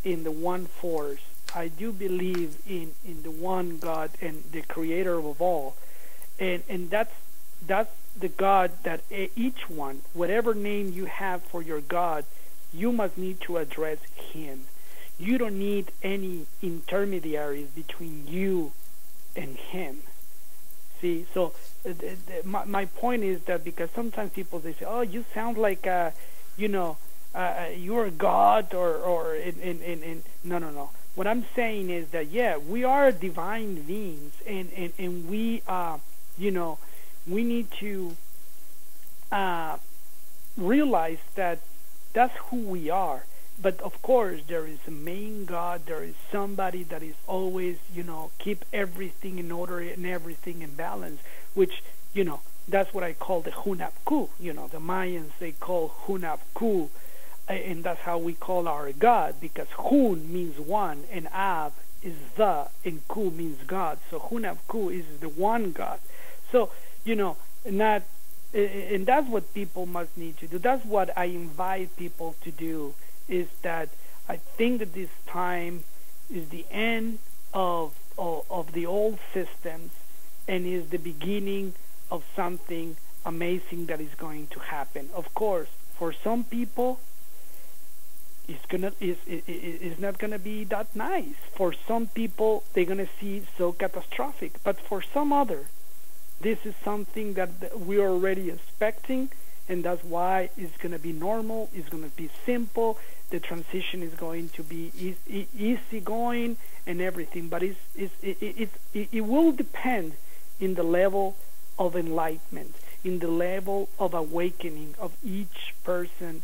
in the one force. I do believe in the one God and the creator of all. And that's the God that each one, whatever name you have for your God, you must need to address him. You don't need any intermediaries between you and him. See, so my point is that, because sometimes people, they say, oh, you sound like you're a god or no. What I'm saying is that, yeah, we are divine beings, and we we need to realize that that's who we are. But of course, there is a main God. There is somebody that is always, keep everything in order and everything in balance, which, that's what I call the Hunab Ku. The Mayans, they call Hunab Ku, and that's how we call our God, because Hun means one, and Ab is the, and Ku means God. So Hunab Ku is the one God. So, and that's what people must need to do. That's what I invite people to do, is that I think that this time is the end of the old systems, and is the beginning of something amazing that is going to happen. Of course, for some people, it's not gonna be that nice. For some people, they're gonna see so catastrophic. But for some other, this is something that we're already expecting, and that's why it's gonna be normal. It's gonna be simple. The transition is going to be easy going and everything. But it will depend in the level of enlightenment, in the level of awakening of each person,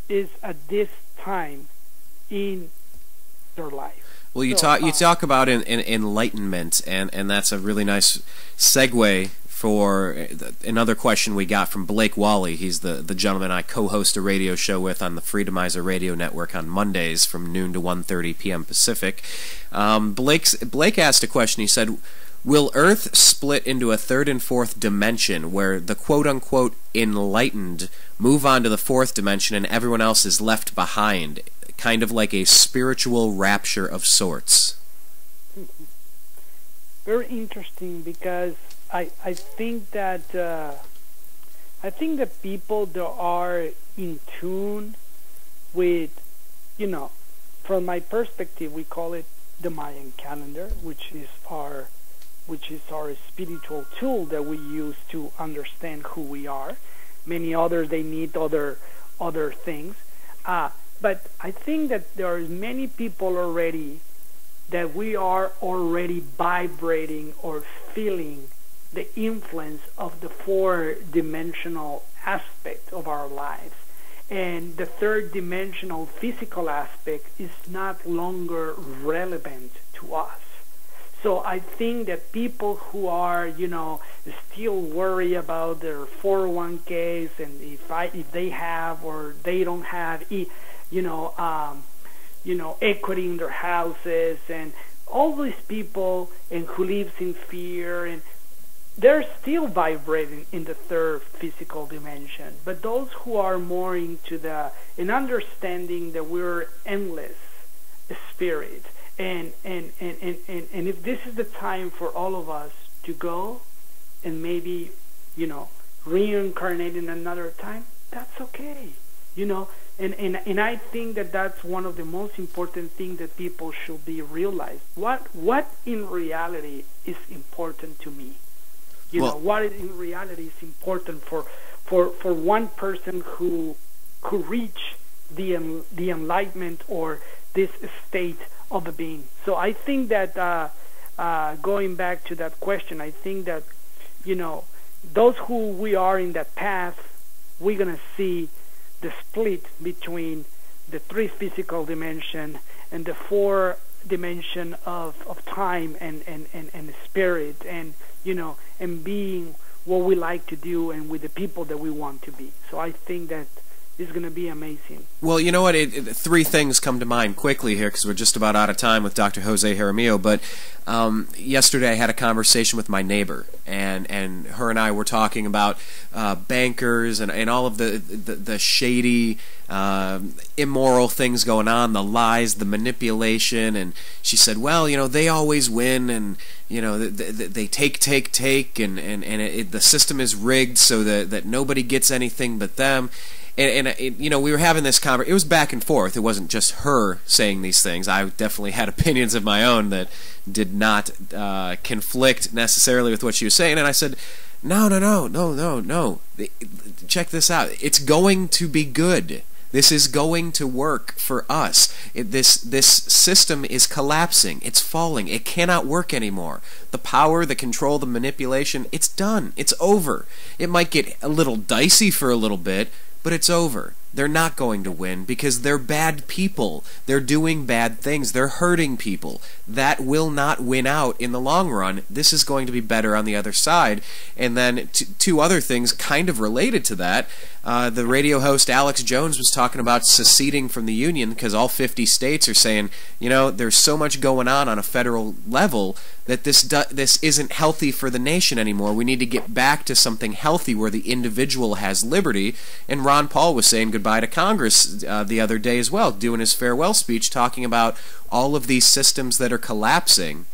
is at this time in their life. Well, you talk about enlightenment, and that's a really nice segue for another question we got from Blake Wally. He's the gentleman I co-host a radio show with on the Freedomizer Radio Network on Mondays from noon to 1:30 p.m. Pacific. Blake asked a question. He said, will Earth split into a third and fourth dimension where the quote-unquote enlightened move on to the fourth dimension and everyone else is left behind? kind of like a spiritual rapture of sorts. Very interesting, because I think that people that are in tune with, from my perspective, we call it the Mayan calendar, which is our spiritual tool that we use to understand who we are. Many others, they need other things, but I think that there are many people already that we are already vibrating or feeling the influence of the four-dimensional aspect of our lives. And the third-dimensional physical aspect is not longer relevant to us. So I think that people who are, still worry about their 401ks and if they have or they don't have, equity in their houses, and all these people and who lives in fear, and they're still vibrating in the third physical dimension. But those who are more into an understanding that we're endless spirit, and if this is the time for all of us to go and maybe reincarnate in another time, that's okay, and I think that that's one of the most important things that people should be realized. What in reality is important to me? What in reality is important for one person who reach the enlightenment or this state of a being. So I think that going back to that question, I think that those who we are in that path, we're gonna see the split between the three physical dimension and the four dimension of time and spirit, and and being what we like to do and with the people that we want to be. So I think that it's going to be amazing. Well, you know what? Three things come to mind quickly here, because we're just about out of time with Dr. Jose Jaramillo. But yesterday I had a conversation with my neighbor, and her and I were talking about bankers and all of the shady, immoral things going on, the lies, the manipulation. And she said, well, they always win, and they take, and the system is rigged so that nobody gets anything but them. And we were having this conversation. It was back and forth. It wasn't just her saying these things. I definitely had opinions of my own that did not conflict necessarily with what she was saying. And I said, no. Check this out. It's going to be good. This is going to work for us. This system is collapsing. It's falling. It cannot work anymore. The power, the control, the manipulation, it's done. It's over. It might get a little dicey for a little bit, but it's over. They're not going to win because they're bad people. They're doing bad things. They're hurting people. That will not win out in the long run. This is going to be better on the other side. And then two other things kind of related to that. The radio host Alex Jones was talking about seceding from the Union because all 50 states are saying, there's so much going on a federal level that this isn't healthy for the nation anymore. We need to get back to something healthy where the individual has liberty. And Ron Paul was saying goodbye to Congress the other day as well, doing his farewell speech, talking about all of these systems that are collapsing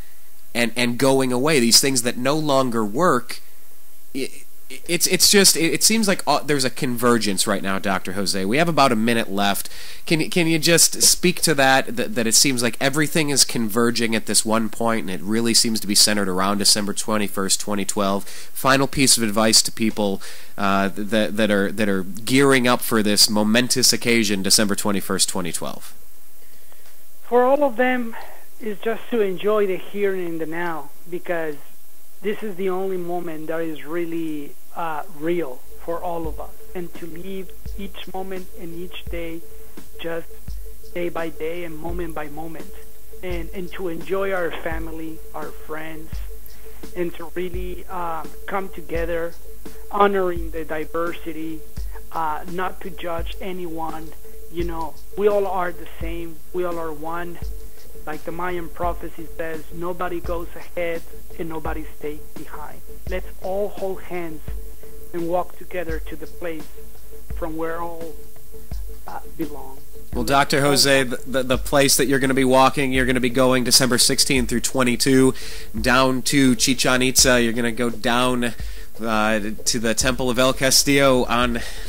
and going away, these things that no longer work. It seems like there's a convergence right now, Dr. Jose. We have about a minute left. Can you just speak to that it seems like everything is converging at this one point, and it really seems to be centered around December 21st, 2012. Final piece of advice to people that are gearing up for this momentous occasion, December 21st, 2012. For all of them, is just to enjoy the here and the now, because this is the only moment that is really real for all of us, and to live each moment and each day just day by day and moment by moment, and to enjoy our family, our friends, and to really come together, honoring the diversity, not to judge anyone. We all are the same. We all are one. Like the Mayan prophecy says, nobody goes ahead and nobody stays behind. Let's all hold hands and walk together to the place from where all belong. Well, Dr. Jose, the place that you're going to be walking, you're going to be going December 16 through 22 down to Chichen Itza. You're going to go down to the Temple of El Castillo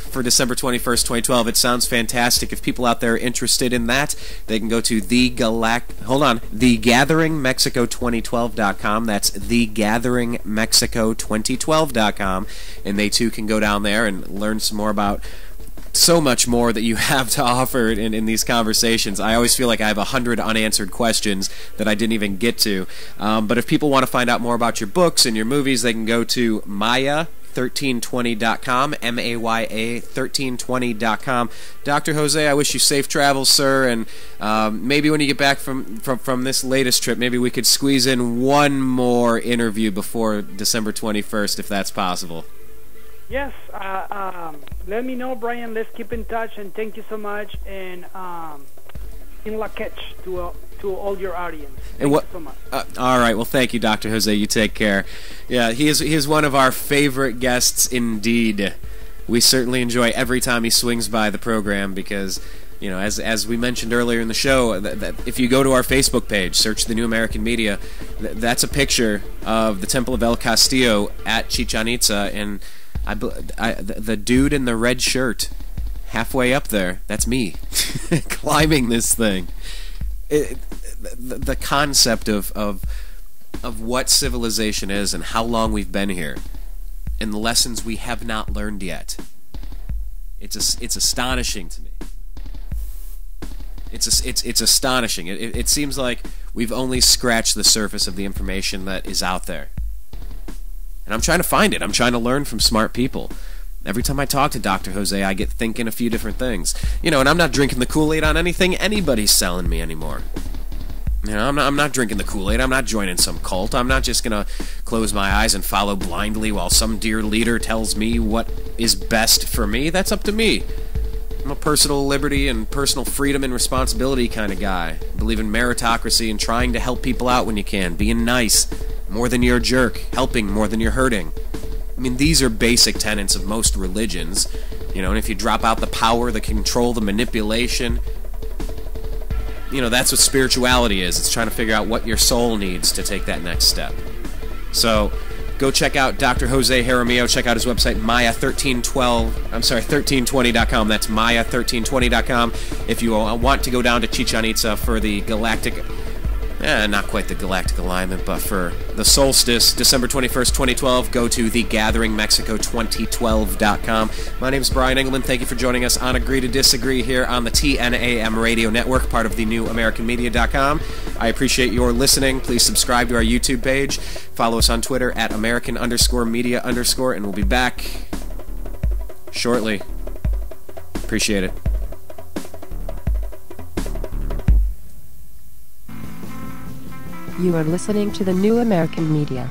for December 21st, 2012. It sounds fantastic. If people out there are interested in that, they can go to thegatheringmexico2012.com. That's thegatheringmexico2012.com, and they too can go down there and learn some more about so much more that you have to offer in these conversations. I always feel like I have 100 unanswered questions that I didn't even get to. But if people want to find out more about your books and your movies, they can go to Maya1320.com, MAYA 1320.com. Dr. Jose, I wish you safe travels, sir, and maybe when you get back from this latest trip, maybe we could squeeze in one more interview before December 21st, if that's possible. Yes, let me know, Brian. Let's keep in touch, and thank you so much. And in la catch to all your audience. Thank you so much. All right. Well, thank you, Dr. Jose. You take care. Yeah, he is one of our favorite guests indeed. We certainly enjoy every time he swings by the program because, you know, as we mentioned earlier in the show, that if you go to our Facebook page, search the New American Media, that's a picture of the Temple of El Castillo at Chichen Itza, and the dude in the red shirt, halfway up there, that's me, climbing this thing. The concept of what civilization is and how long we've been here, and the lessons we have not learned yet. It's astonishing to me. It's astonishing. It seems like we've only scratched the surface of the information that is out there. And I'm trying to find it. I'm trying to learn from smart people. Every time I talk to Dr. Jose, I get thinking a few different things. You know, and I'm not drinking the Kool-Aid on anything anybody's selling me anymore. You know, I'm not drinking the Kool-Aid. I'm not joining some cult. I'm not just going to close my eyes and follow blindly while some dear leader tells me what is best for me. That's up to me. I'm a personal liberty and personal freedom and responsibility kind of guy. I believe in meritocracy and trying to help people out when you can. Being nice more than you're a jerk. Helping more than you're hurting. I mean, these are basic tenets of most religions. You know, and if you drop out the power, the control, the manipulation, you know, that's what spirituality is. It's trying to figure out what your soul needs to take that next step. So, go check out Dr. Jose Jaramillo. Check out his website, Maya1320.com. That's Maya1320.com. If you want to go down to Chichen Itza for the galactic, not quite the galactic alignment, but for the solstice, December 21st, 2012, go to thegatheringmexico2012.com. My name is Brian Engelman. Thank you for joining us on Agree to Disagree here on the TNAM Radio Network, part of the NewAmericanMedia.com. I appreciate your listening. Please subscribe to our YouTube page. Follow us on Twitter at American_Media_, and we'll be back shortly. Appreciate it. You are listening to the New American Media.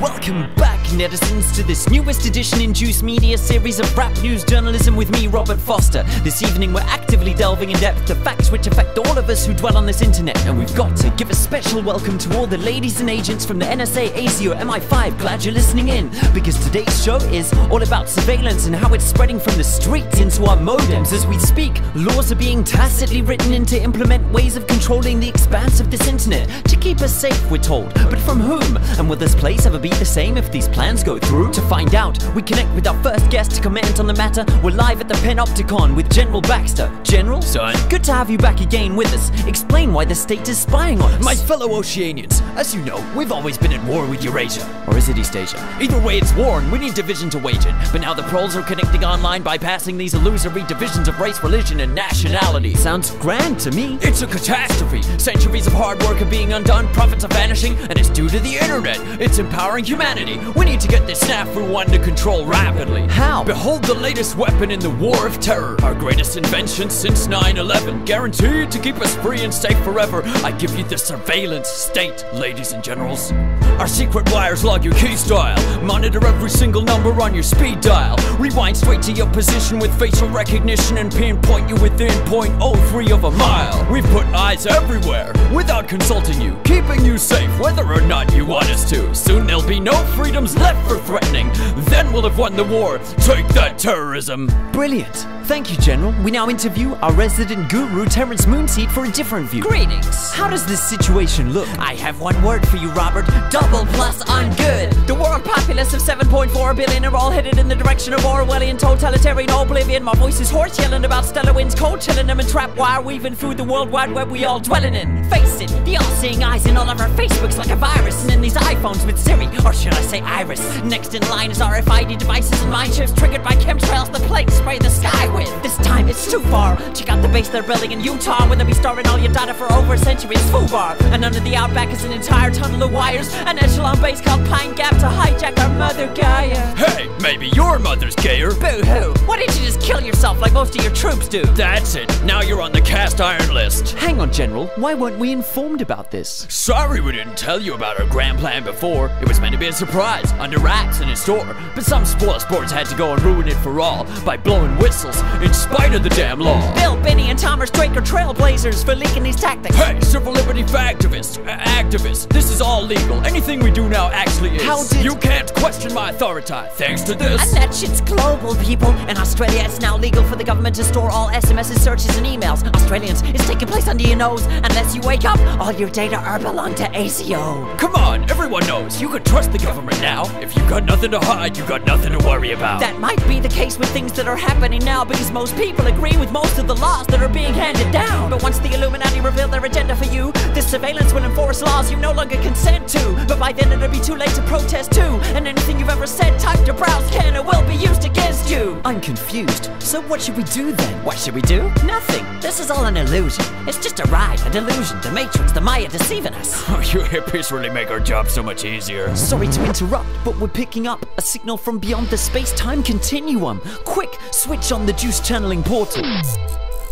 Welcome back, netizens, to this newest edition in Juice Media series of rap news journalism with me, Robert Foster. This evening we're actively delving in depth to facts which affect all of us who dwell on this internet, and we've got to give a special welcome to all the ladies and agents from the NSA, ACO, MI5. Glad you're listening in, because today's show is all about surveillance and how it's spreading from the streets into our modems. As we speak, laws are being tacitly written in to implement ways of controlling the expanse of this internet to keep us safe, we're told. But from whom? And will this place ever be the same if these plans go through? To find out, we connect with our first guest to comment on the matter. We're live at the Panopticon with General Baxter. General? Son? Good to have you back again with us. Explain why the state is spying on us. My fellow Oceanians, as you know, we've always been at war with Eurasia. Or is it Eastasia? Either way, it's war and we need division to wage it. But now the proles are connecting online, bypassing these illusory divisions of race, religion, and nationality. Sounds grand to me. It's a catastrophe. Centuries of hard work are being undone, profits are vanishing, and it's due to the internet. It's empowering humanity. We need to get this snafu under control rapidly. How? Behold the latest weapon in the war of terror. Our greatest invention since 9/11. Guaranteed to keep us free and safe forever. I give you the surveillance state, ladies and generals. Our secret wires log your key style. Monitor every single number on your speed dial. Rewind straight to your position with facial recognition and pinpoint you within 0.03 of a mile. We've put eyes everywhere without consulting you, keeping you safe whether or not you want us to. Soon there'll be no freedoms left for threatening. Then we'll have won the war. Take that, terrorism. Brilliant. Thank you, General. We now interview our resident guru, Terrence Moonseed, for a different view. Greetings. How does this situation look? I have one word for you, Robert. Double plus I'm good. The world populace of 7.4 billion are all headed in the direction of Orwellian totalitarian oblivion. My voice is hoarse, yelling about stellar winds, cold chilling them and trap wire weaving through the world wide web we all dwelling in. Face it, the all-seeing eyes in all of our Facebooks like a virus, and in these iPhones with Siri, or should I say Iris. Next in line is RFID devices and mind chips triggered by chemtrails the planes spray the sky with. This time it's too far. Check out the base they're building in Utah, where they'll be storing all your data for over a century. It's FUBAR, and under the outback is an entire tunnel of wires, an echelon base called Pine Gap to hijack our mother Gaia. Hey, maybe your mother's gayer. Boo-hoo. Why didn't you just kill yourself like most of your troops do? That's it. Now you're on the cast iron list. Hang on, General. Why weren't we informed about this? Sorry we didn't tell you about our grand plan before. It was meant to be a surprise, under wraps in a store. But some spoil sports had to go and ruin it for all by blowing whistles in spite of the damn law. Bill, Benny, and Thomas Drake are trailblazers for leaking these tactics. Hey, civil liberty activists, this is all legal. Anything we do now actually is. How did... You can't question my authority, thanks to this. And that shit's global, people. In Australia, it's now legal for the government to store all SMSs, searches, and emails. Australians, it's taking place under your nose. Unless you wake up, all your data are belong to ACO. Come on, everyone knows. You can trust the government now. If you got nothing to hide, you got nothing to worry about. That might be the case with things that are happening now, because most people agree with most of the laws that are being handed down. But once the Illuminati reveal their agenda for you, this surveillance will enforce laws you no longer consent to. But by then it'll be too late to protest too, and anything you've ever said, typed, or browsed can or will be used against you. I'm confused. So what should we do then? What should we do? Nothing. This is all an illusion. It's just a ride, a delusion, the Matrix, the Maya deceiving us. Oh, you hippies really make our job so much easier. Sorry to interrupt, but we're picking up a signal from beyond the space-time continuum. Quick, switch on the juice channeling portal.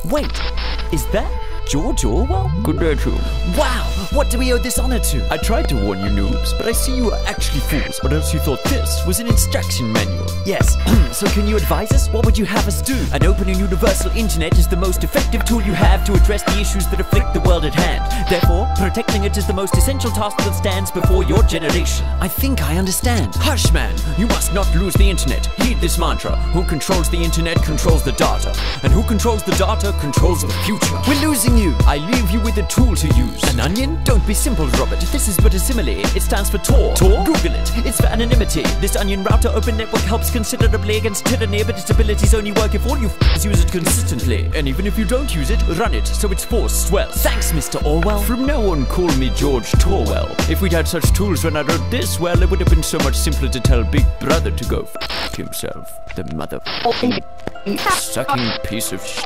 Wait, is that George Orwell? Good day to you. Wow, what do we owe this honor to? I tried to warn you noobs, but I see you are actually fools, or else you thought this was an instruction manual. Yes, so can you advise us? What would you have us do? An open and universal internet is the most effective tool you have to address the issues that afflict the world at hand. Therefore, protecting it is the most essential task that stands before your generation. I think I understand. Hush, man. You must not lose the internet. Heed this mantra. Who controls the internet controls the data. And who controls the data controls the future. We're losing you. I leave you with a tool to use. An onion? Don't be simple, Robert. This is but a simile. It stands for Tor. Tor? Google it. It's for anonymity. This onion router open network helps considerably against tyranny, but its abilities only work if all you use it consistently. And even if you don't use it, run it so its force swells. Thanks, Mr. Orwell. From now on, call me George Torwell. If we'd had such tools when I wrote this, well, it would have been so much simpler to tell Big Brother to go f*** himself. The sucking piece of shit.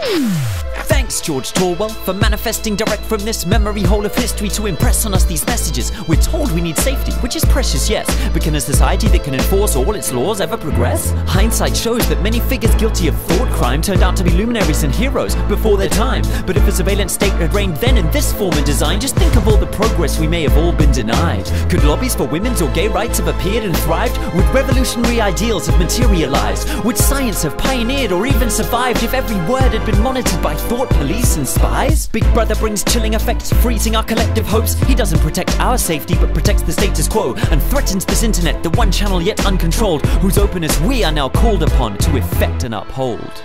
Thanks, George Torwell, for manifesting direct from this memory hole of history to impress on us these messages. We're told we need safety, which is precious, yes, but can a society that can enforce all its laws ever progress? Hindsight shows that many figures guilty of thought crime turned out to be luminaries and heroes before their time. But if a surveillance state had reigned then in this form and design, just think of all the progress we may have all been denied. Could lobbies for women's or gay rights have appeared and thrived? Would revolutionary ideals have materialized? Would science have pioneered or even survived if every word had been monitored by thought police and spies? Big Brother brings chilling effects, freezing our collective hopes. He doesn't protect our safety, but protects the status quo and threatens this internet, the one channel yet uncontrolled, whose openness we are now called upon to effect and uphold.